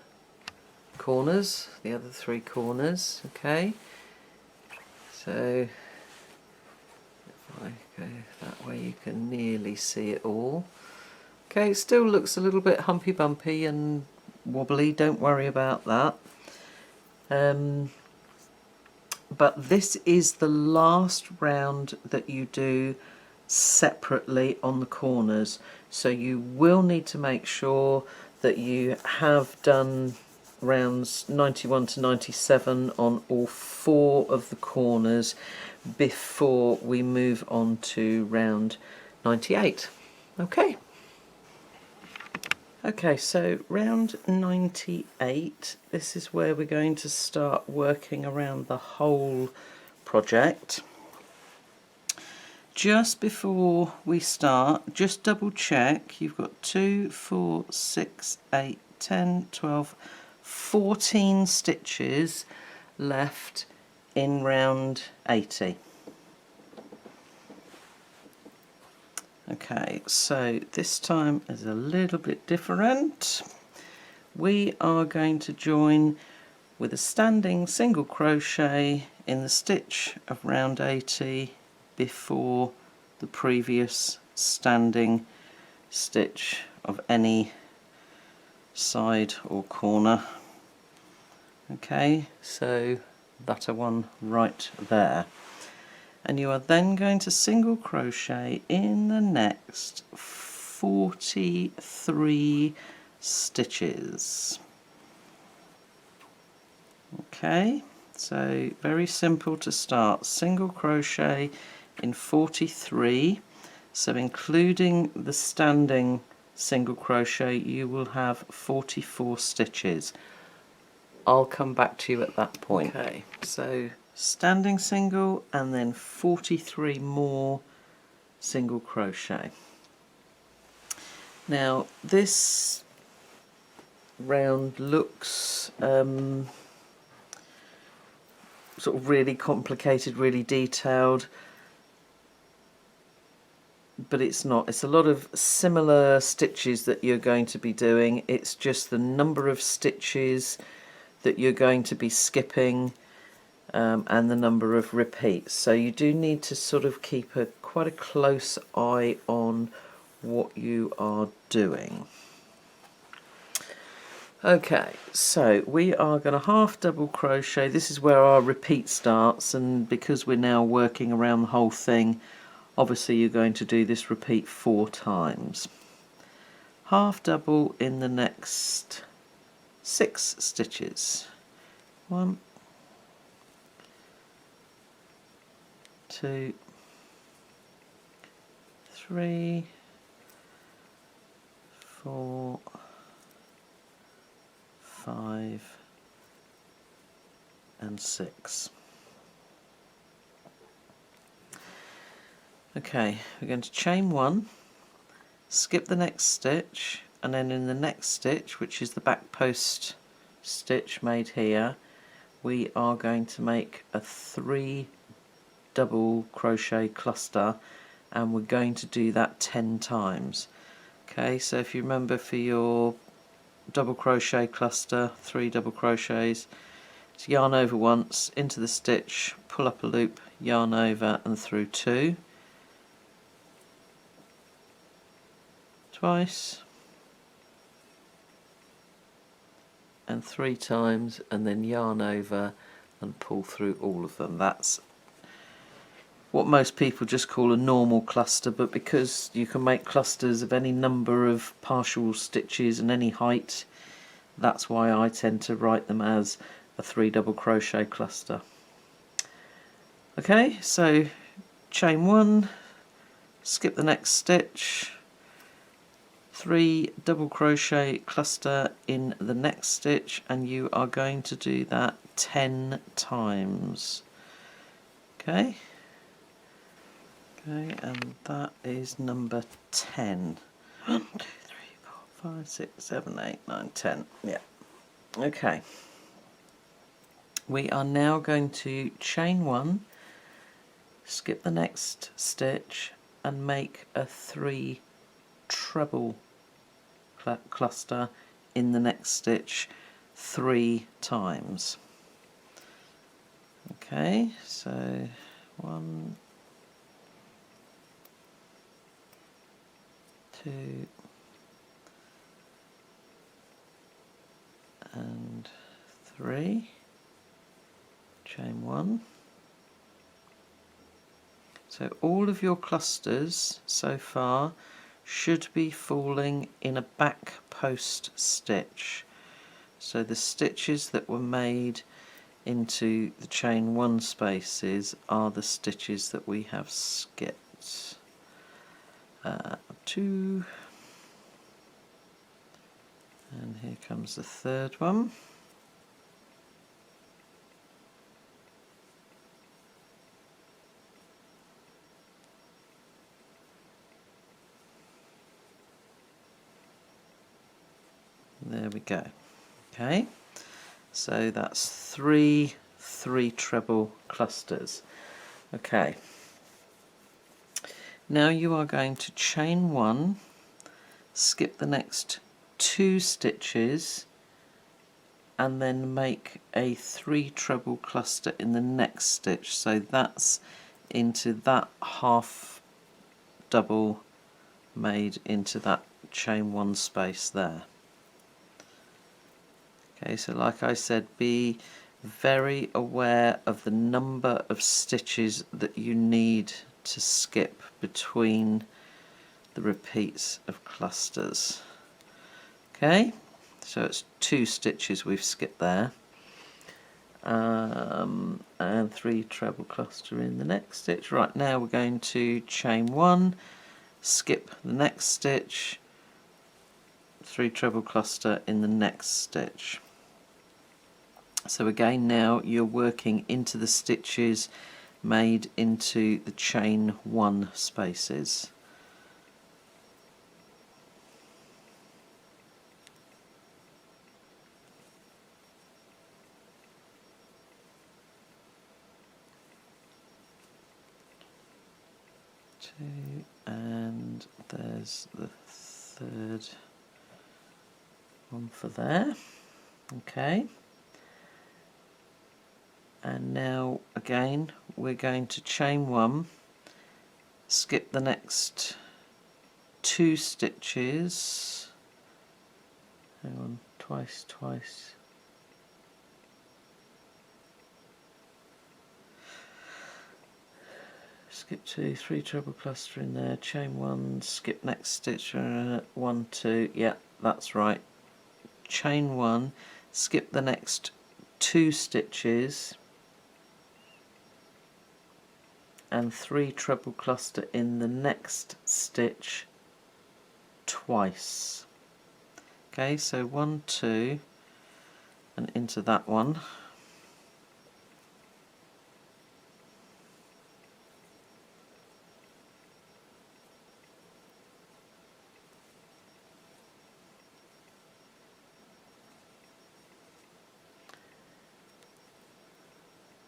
corners, the other 3 corners. Okay, so if I go that way you can nearly see it all. Okay, it still looks a little bit humpy bumpy and wobbly, don't worry about that. But this is the last round that you do separately on the corners, so you will need to make sure that you have done rounds 91 to 97 on all 4 of the corners before we move on to round 98. Okay. Okay, so round 98, this is where we're going to start working around the whole project. just before we start, just double check you've got 2, 4, 6, 8, 10, 12, 14 stitches left in round 80. Okay, so this time is a little bit different. We are going to join with a standing single crochet in the stitch of round 80 before the previous standing stitch of any side or corner. Okay, so that one right there. And you are then going to single crochet in the next 43 stitches. Okay, so very simple to start. Single crochet in 43, so including the standing single crochet you will have 44 stitches. I'll come back to you at that point. Okay, so standing single and then 43 more single crochet. Now this round looks sort of really complicated, really detailed, but it's not. It's a lot of similar stitches that you're going to be doing. It's just the number of stitches that you're going to be skipping and the number of repeats. So you do need to sort of keep quite a close eye on what you are doing. Okay, so we are going to half double crochet. This is where our repeat starts, and because we're now working around the whole thing, obviously you're going to do this repeat 4 times. Half double in the next 6 stitches. 1, 2, 3, 4, 5 and 6. Okay, we're going to chain 1, skip the next stitch, and then in the next stitch, which is the back post stitch made here, we are going to make a 3 double crochet cluster, and we're going to do that 10 times. Okay, so if you remember, for your double crochet cluster, 3 double crochets, it's yarn over once, into the stitch, pull up a loop, yarn over and through 2, twice, and 3 times, and then yarn over and pull through all of them. That's what most people just call a normal cluster, but because you can make clusters of any number of partial stitches and any height, that's why I tend to write them as a 3 double crochet cluster. Okay, so chain 1, skip the next stitch, 3 double crochet cluster in the next stitch, and you are going to do that 10 times. Okay. Okay, and that is number 10. 1, 2, 3, 4, 5, 6, 7, 8, 9, 10. Yeah. Okay. We are now going to chain 1, skip the next stitch, and make a 3 treble cluster in the next stitch 3 times. Okay, so 1, 2, and 3, chain 1. So all of your clusters so far should be falling in a back post stitch. So the stitches that were made into the chain 1 spaces are the stitches that we have skipped. 2, and here comes the third one. There we go. Okay, so that's three treble clusters. Okay, now you are going to chain one, skip the next 2 stitches, and then make a 3 treble cluster in the next stitch. So that's into that half double made into that chain 1 space there. Okay, so like I said, be very aware of the number of stitches that you need to skip between the repeats of clusters. Okay, so it's 2 stitches we've skipped there, and 3 treble cluster in the next stitch. Right, now we're going to chain 1, skip the next stitch, 3 treble cluster in the next stitch. So again, now you're working into the stitches made into the chain 1 spaces. And there's the 3rd one for there. Okay, and now again we're going to chain 1, skip the next 2 stitches, hang on, twice, skip 2, 3 treble cluster in there, chain 1, skip next stitch, 1, 2, yeah, that's right, chain 1, skip the next 2 stitches, and 3 treble cluster in the next stitch twice. Okay, so 1, 2, and into that one.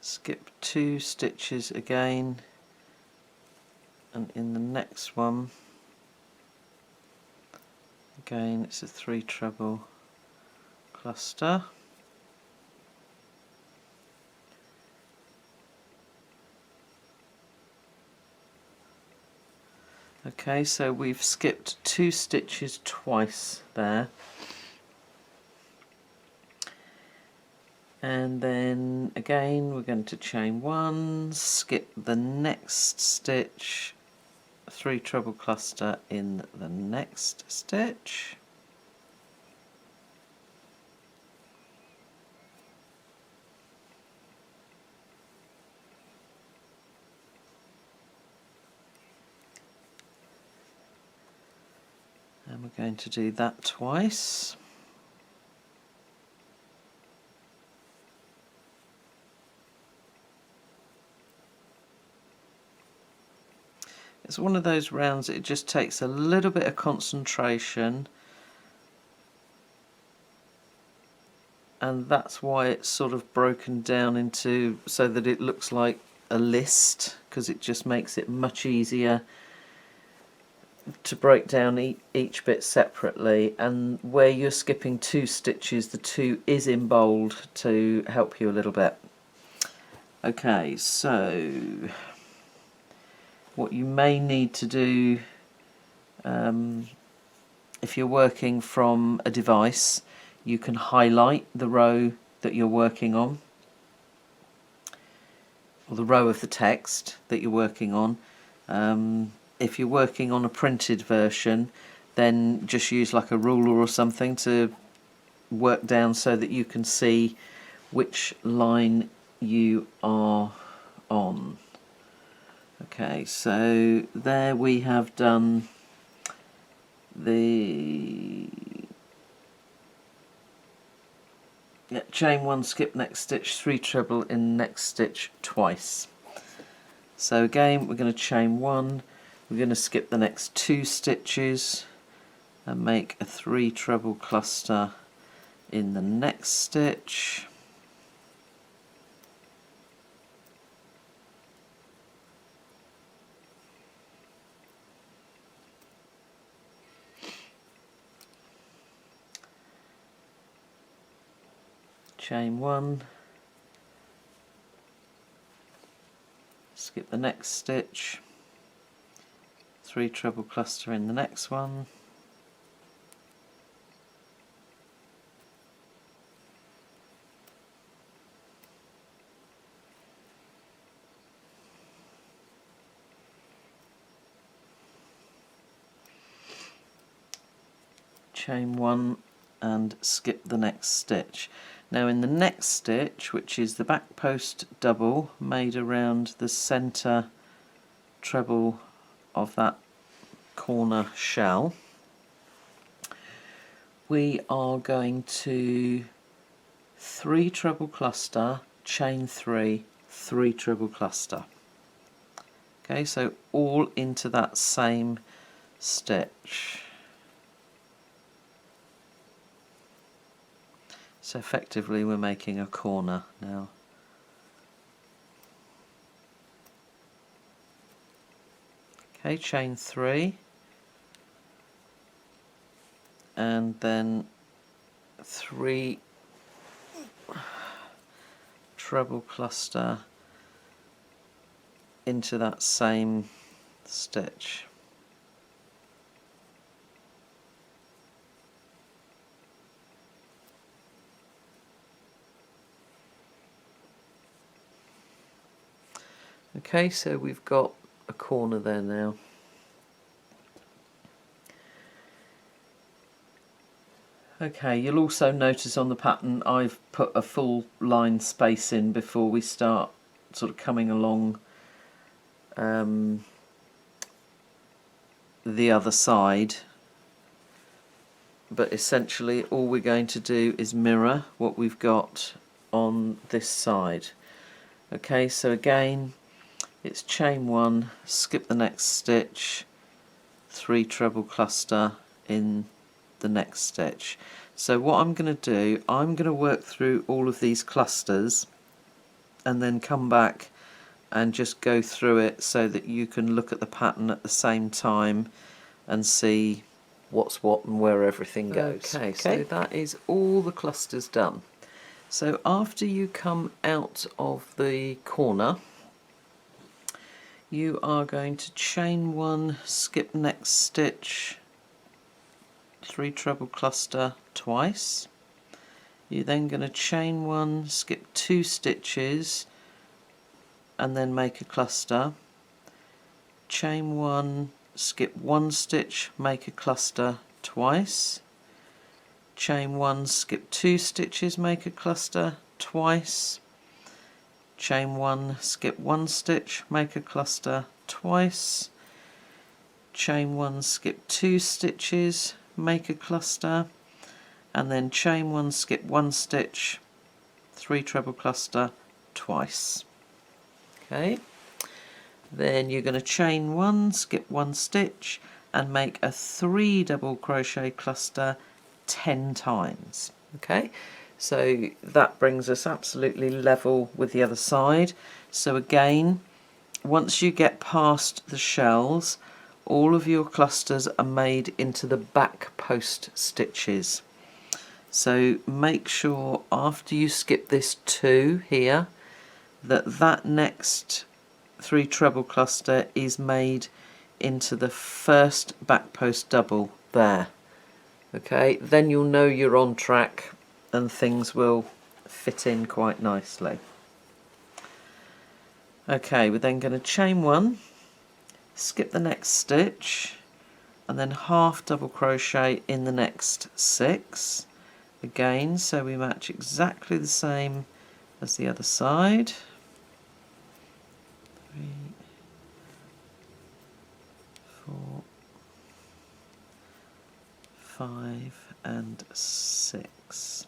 Skip 2 stitches again, and in the next one again it's a 3 treble cluster. Okay, so we've skipped 2 stitches twice there, and then again we're going to chain 1, skip the next stitch, 3 treble cluster in the next stitch, and we're going to do that twice. It's one of those rounds, it just takes a little bit of concentration, and that's why it's sort of broken down into so that it looks like a list, because it just makes it much easier to break down each bit separately, and where you're skipping 2 stitches, the 2 is in bold to help you a little bit. Okay, so what you may need to do if you're working from a device, you can highlight the row that you're working on, or the row of the text that you're working on. If you're working on a printed version, then just use like a ruler or something to work down so that you can see which line you are on. Okay, so there we have done the chain 1, skip next stitch, 3 treble in next stitch twice. So again we're going to chain 1, we're going to skip the next 2 stitches and make a 3 treble cluster in the next stitch. Chain 1, skip the next stitch, 3 treble cluster in the next one, chain 1 and skip the next stitch. Now in the next stitch, which is the back post double made around the centre treble of that corner shell, we are going to 3 treble cluster, chain 3, 3 treble cluster. Okay, so all into that same stitch. So effectively we're making a corner now. Okay, chain 3 and then 3 treble cluster into that same stitch. Okay, so we've got a corner there now. Okay, you'll also notice on the pattern I've put a full line space in before we start sort of coming along the other side, but essentially all we're going to do is mirror what we've got on this side. Okay, so again it's chain 1, skip the next stitch, 3 treble cluster in the next stitch. So what I'm going to do, I'm going to work through all of these clusters and then come back and just go through it so that you can look at the pattern at the same time and see what's what and where everything goes. Okay, so that is all the clusters done. So after you come out of the corner, you are going to chain 1, skip next stitch, 3 treble cluster twice. You're then going to chain 1, skip 2 stitches and then make a cluster. Chain 1, skip 1 stitch, make a cluster twice. Chain 1, skip 2 stitches, make a cluster twice. Chain 1, skip 1 stitch, make a cluster twice. Chain 1, skip 2 stitches, make a cluster, and then chain 1, skip 1 stitch, 3 treble cluster twice. Okay, then you're going to chain 1, skip 1 stitch and make a 3 double crochet cluster 10 times. Okay, so that brings us absolutely level with the other side. So again, once you get past the shells, all of your clusters are made into the back post stitches. So make sure after you skip this 2 here that next 3 treble cluster is made into the first back post double there. Okay, then you'll know you're on track and things will fit in quite nicely. Okay, we're then going to chain 1, skip the next stitch and then half double crochet in the next 6 again, so we match exactly the same as the other side. 3, 4, 5 and 6.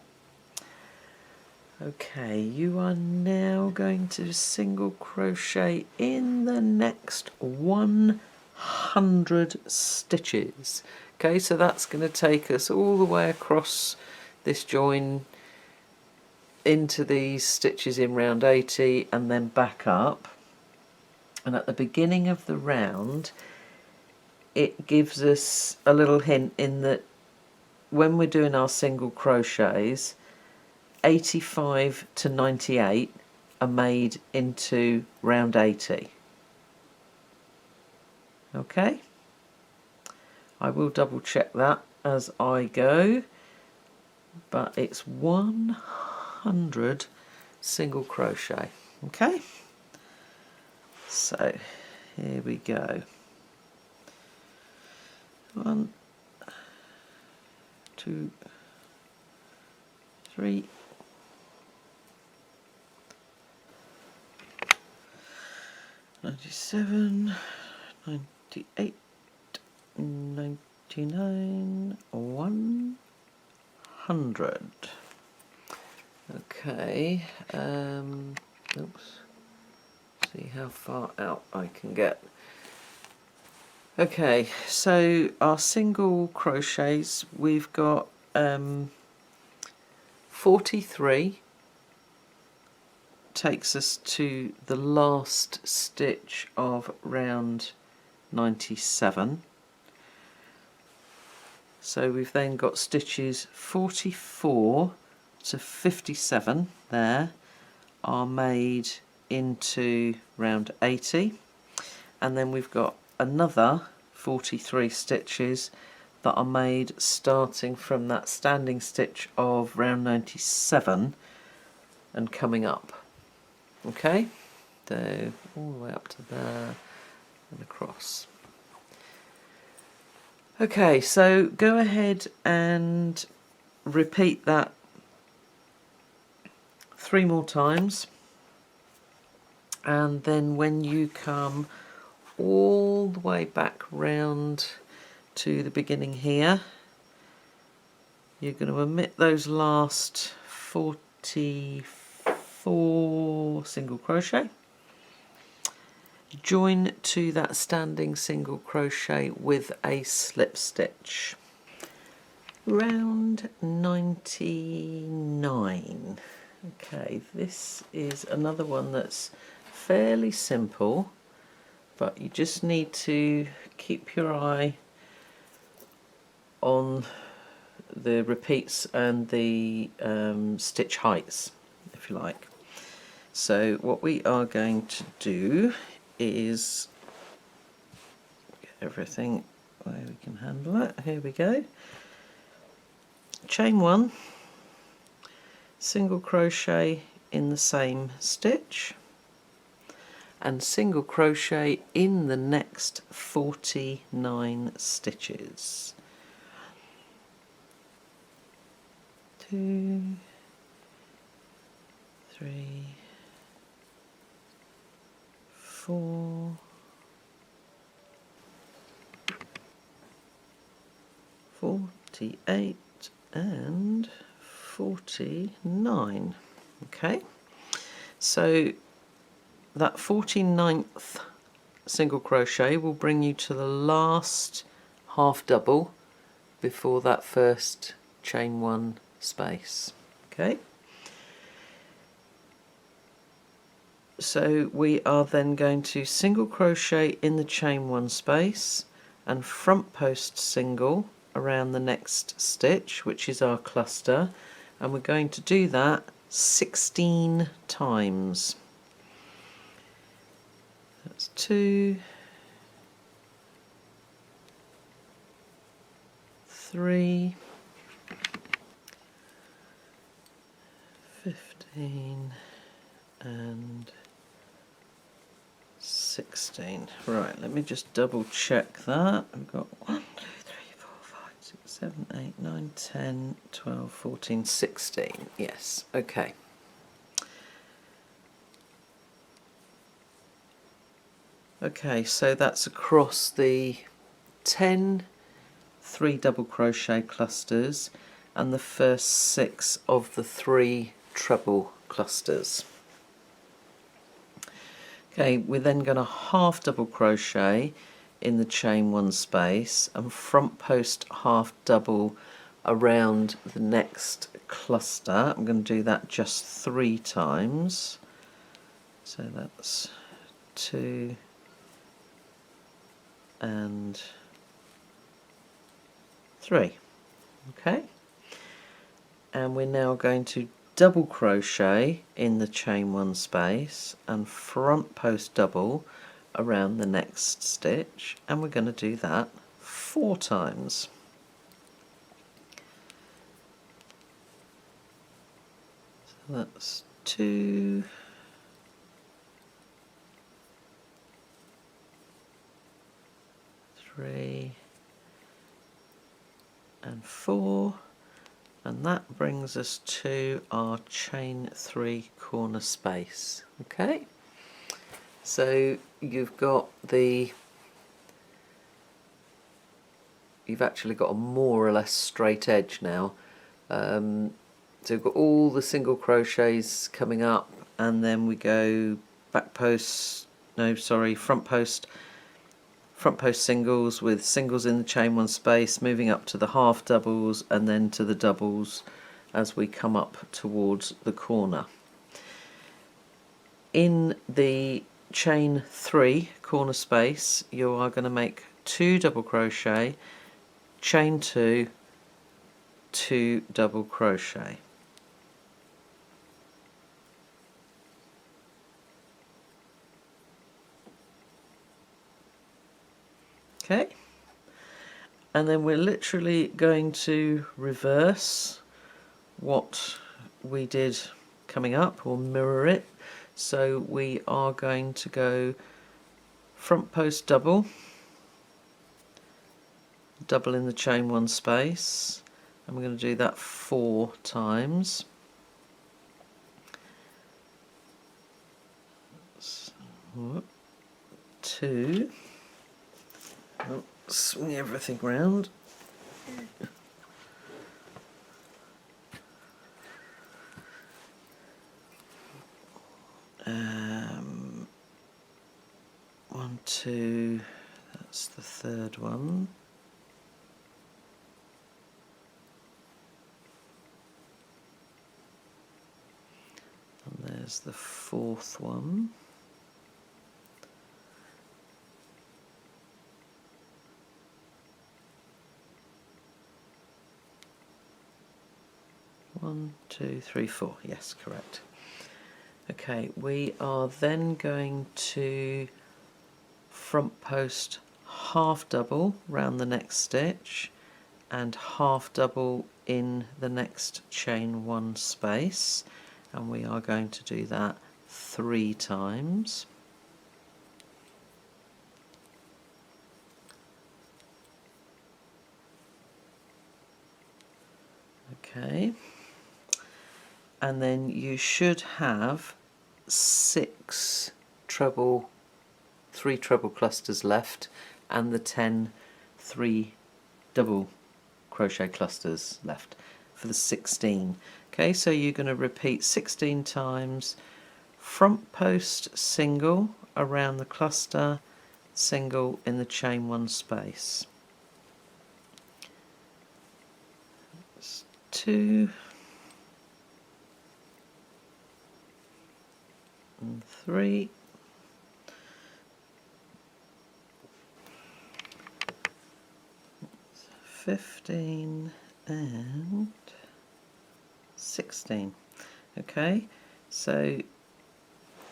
Okay, you are now going to single crochet in the next 100 stitches. Okay, so that's going to take us all the way across this join into these stitches in round 80 and then back up, and at the beginning of the round it gives us a little hint in that when we're doing our single crochets, 85 to 98 are made into round 80. Okay, I will double check that as I go, but it's 100 single crochet. Okay, so here we go. 1, 2, 3, 97, 98, 99, 100. Okay, oops, see how far out I can get. Okay, so our single crochets, we've got 43 takes us to the last stitch of round 97. So we've then got stitches 44 to 57 there are made into round 80, and then we've got another 43 stitches that are made starting from that standing stitch of round 97 and coming up. Okay, so all the way up to there and across. Okay, so go ahead and repeat that 3 more times, and then when you come all the way back round to the beginning here, you're going to omit those last 44 single crochet, join to that standing single crochet with a slip stitch. Round 99. Okay, this is another one that's fairly simple, but you just need to keep your eye on the repeats and the stitch heights, if you like. So what we are going to do is get everything where we can handle it. Here we go. Chain 1, single crochet in the same stitch, and single crochet in the next 49 stitches. 2, 3, 4, 48 and 49. Okay, so that 49th single crochet will bring you to the last half double before that first chain 1 space. Okay, so we are then going to single crochet in the chain 1 space and front post single around the next stitch, which is our cluster, and we're going to do that 16 times. That's 2, 3, 15 and 16. Right, let me just double check that. I've got 1, 2, 3, 4, 5, 6, 7, 8, 9, 10, 12, 14, 16. Yes, okay. Okay, so that's across the 10 3 double crochet clusters and the first 6 of the 3 treble clusters. Okay, we're then going to half double crochet in the chain 1 space and front post half double around the next cluster. I'm going to do that just 3 times. So that's 2 and 3. Okay, and we're now going to double crochet in the chain 1 space and front post double around the next stitch, and we're going to do that 4 times. So that's 2, 3 and 4, and that brings us to our chain 3 corner space. Okay, so you've actually got a more or less straight edge now. So we've got all the single crochets coming up, and then we go front post singles with singles in the chain 1 space, moving up to the half doubles and then to the doubles as we come up towards the corner. In the chain 3 corner space, you are going to make 2 double crochet, chain 2, 2 double crochet. Okay, and then we're literally going to reverse what we did coming up, or mirror it. So we are going to go front post double, double in the chain 1 space, and we're going to do that 4 times. So, 2. Oh, swing everything round. 1, 2, that's the 3rd one. And there's the 4th one. One, 2, 3, 4. Yes, correct. Okay, we are then going to front post half double round the next stitch and half double in the next chain 1 space, and we are going to do that 3 times. Okay, and then you should have 3 treble clusters left, and the 3 double crochet clusters left for the 16. Okay, so you're going to repeat 16 times front post single around the cluster, single in the chain 1 space. That's 2 and 3. 15 and 16. Okay, so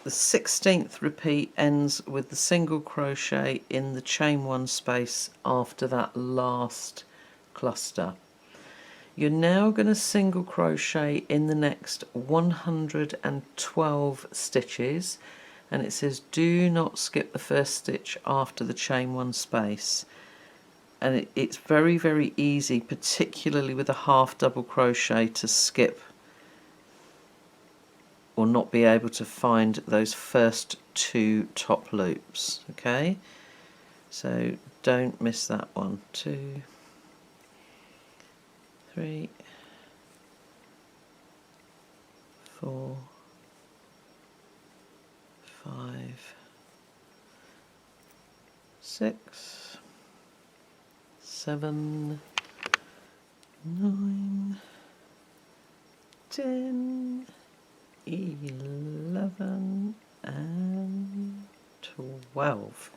the 16th repeat ends with the single crochet in the chain 1 space after that last cluster. You're now going to single crochet in the next 112 stitches, and it says do not skip the first stitch after the chain 1 space. And it's very, very easy, particularly with a half double crochet, to skip or not be able to find those first 2 top loops. Okay, so don't miss that one. 2, 3, 4, 5, 6, 7, 9, 10, 11 and 12.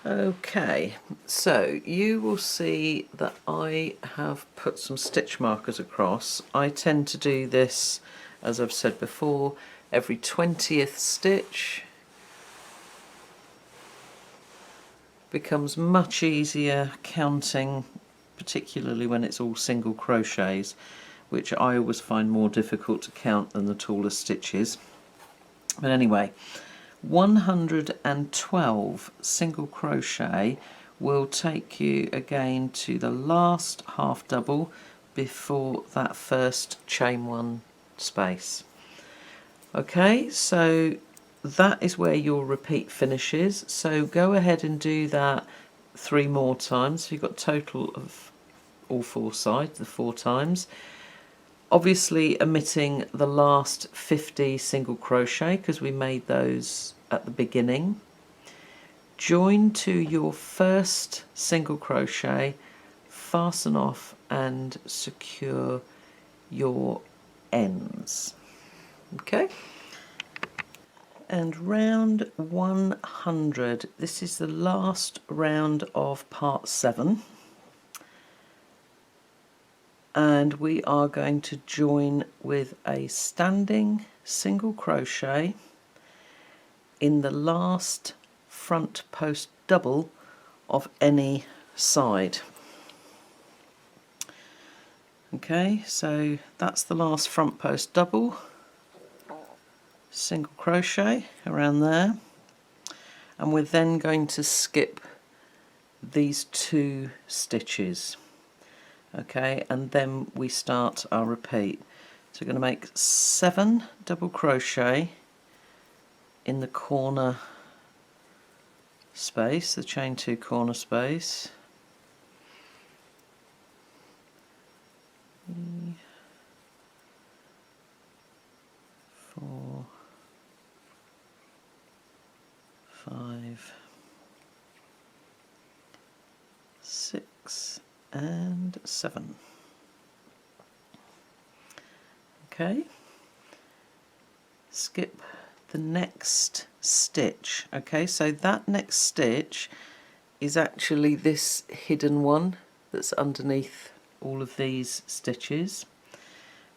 Okay, so you will see that I have put some stitch markers across. I tend to do this, as I've said before, every 20th stitch. Becomes much easier counting, particularly when it's all single crochets, which I always find more difficult to count than the taller stitches. But anyway, 112 single crochet will take you again to the last half double before that first chain one space. Okay, so that is where your repeat finishes, so go ahead and do that 3 more times. So you've got a total of all 4 sides, the 4 times. Obviously omitting the last 50 single crochet because we made those at the beginning. Join to your first single crochet, fasten off and secure your ends. Okay, and round 100, this is the last round of part 7. And we are going to join with a standing single crochet in the last front post double of any side. Okay, so that's the last front post double, single crochet around there, and we're then going to skip these 2 stitches. Okay, and then we start our repeat. So we're going to make 7 double crochet in the corner space, the chain 2 corner space. 3, 4, 5, 6 and 7. Okay, skip the next stitch. Okay, so that next stitch is actually this hidden one that's underneath all of these stitches.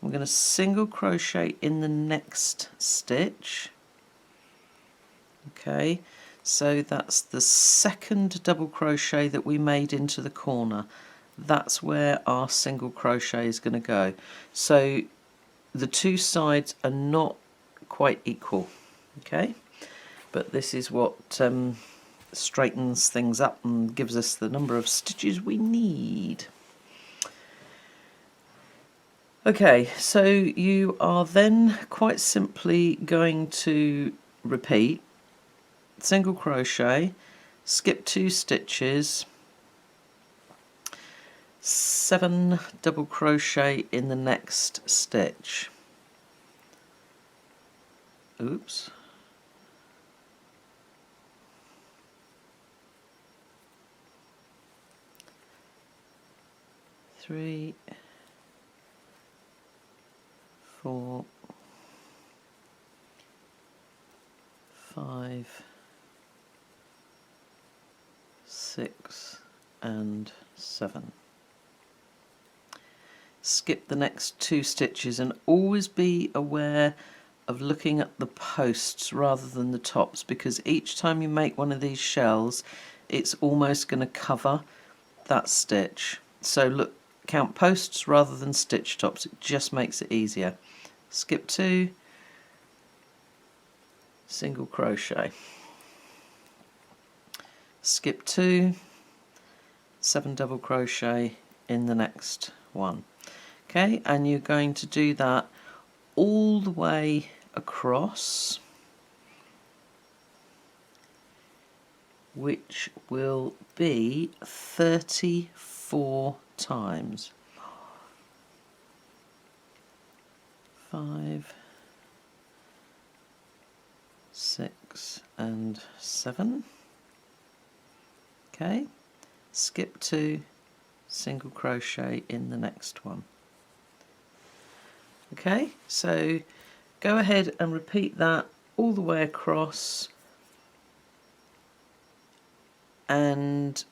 We're going to single crochet in the next stitch. Okay, so that's the second double crochet that we made into the corner. That's where our single crochet is going to go. So the 2 sides are not quite equal, okay, but this is what straightens things up and gives us the number of stitches we need. Okay, so you are then quite simply going to repeat single crochet, skip 2 stitches, 7 double crochet in the next stitch. Oops. Three, 4, 5, 6 and 7. Skip the next 2 stitches and always be aware of looking at the posts rather than the tops, because each time you make one of these shells it's almost going to cover that stitch. So look, count posts rather than stitch tops, it just makes it easier. Skip 2, single crochet, skip 2, 7 double crochet in the next one. Okay, and you're going to do that all the way across, which will be 34 times. 5, 6 and 7. Okay, skip 2, single crochet in the next one. Okay, so go ahead and repeat that all the way across, and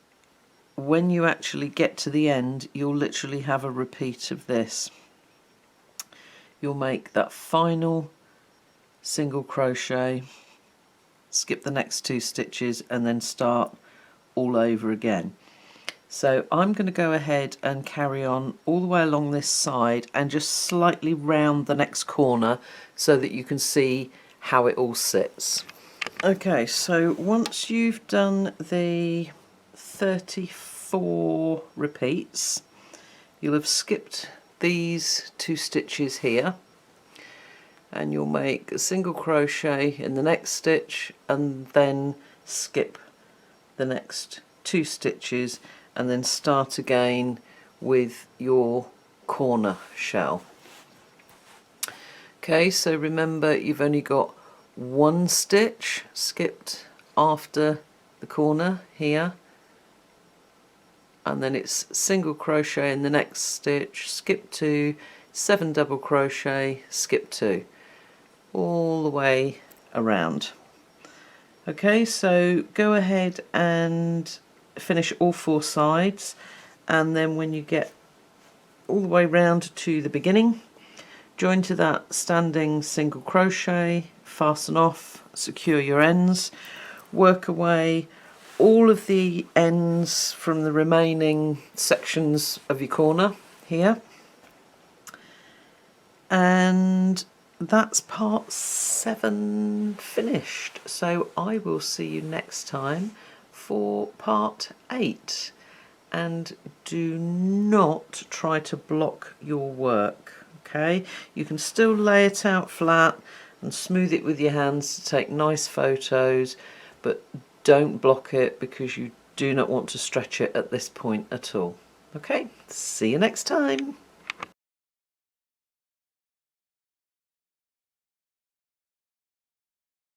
when you actually get to the end you'll literally have a repeat of this. You'll make that final single crochet, skip the next 2 stitches and then start all over again. So I'm going to go ahead and carry on all the way along this side and just slightly round the next corner so that you can see how it all sits. Okay, so once you've done the 34 repeats, you'll have skipped these 2 stitches here, and you'll make a single crochet in the next stitch and then skip the next 2 stitches and then start again with your corner shell. Okay, so remember you've only got 1 stitch skipped after the corner here, and then it's single crochet in the next stitch, skip 2, 7 double crochet, skip 2, all the way around. Okay, so go ahead and finish all 4 sides, and then when you get all the way round to the beginning, join to that standing single crochet, fasten off, secure your ends, work away all of the ends from the remaining sections of your corner here, and that's part 7 finished. So I will see you next time for part 8, and do not try to block your work. Okay, you can still lay it out flat and smooth it with your hands to take nice photos, but don't block it because you do not want to stretch it at this point at all. Okay, see you next time.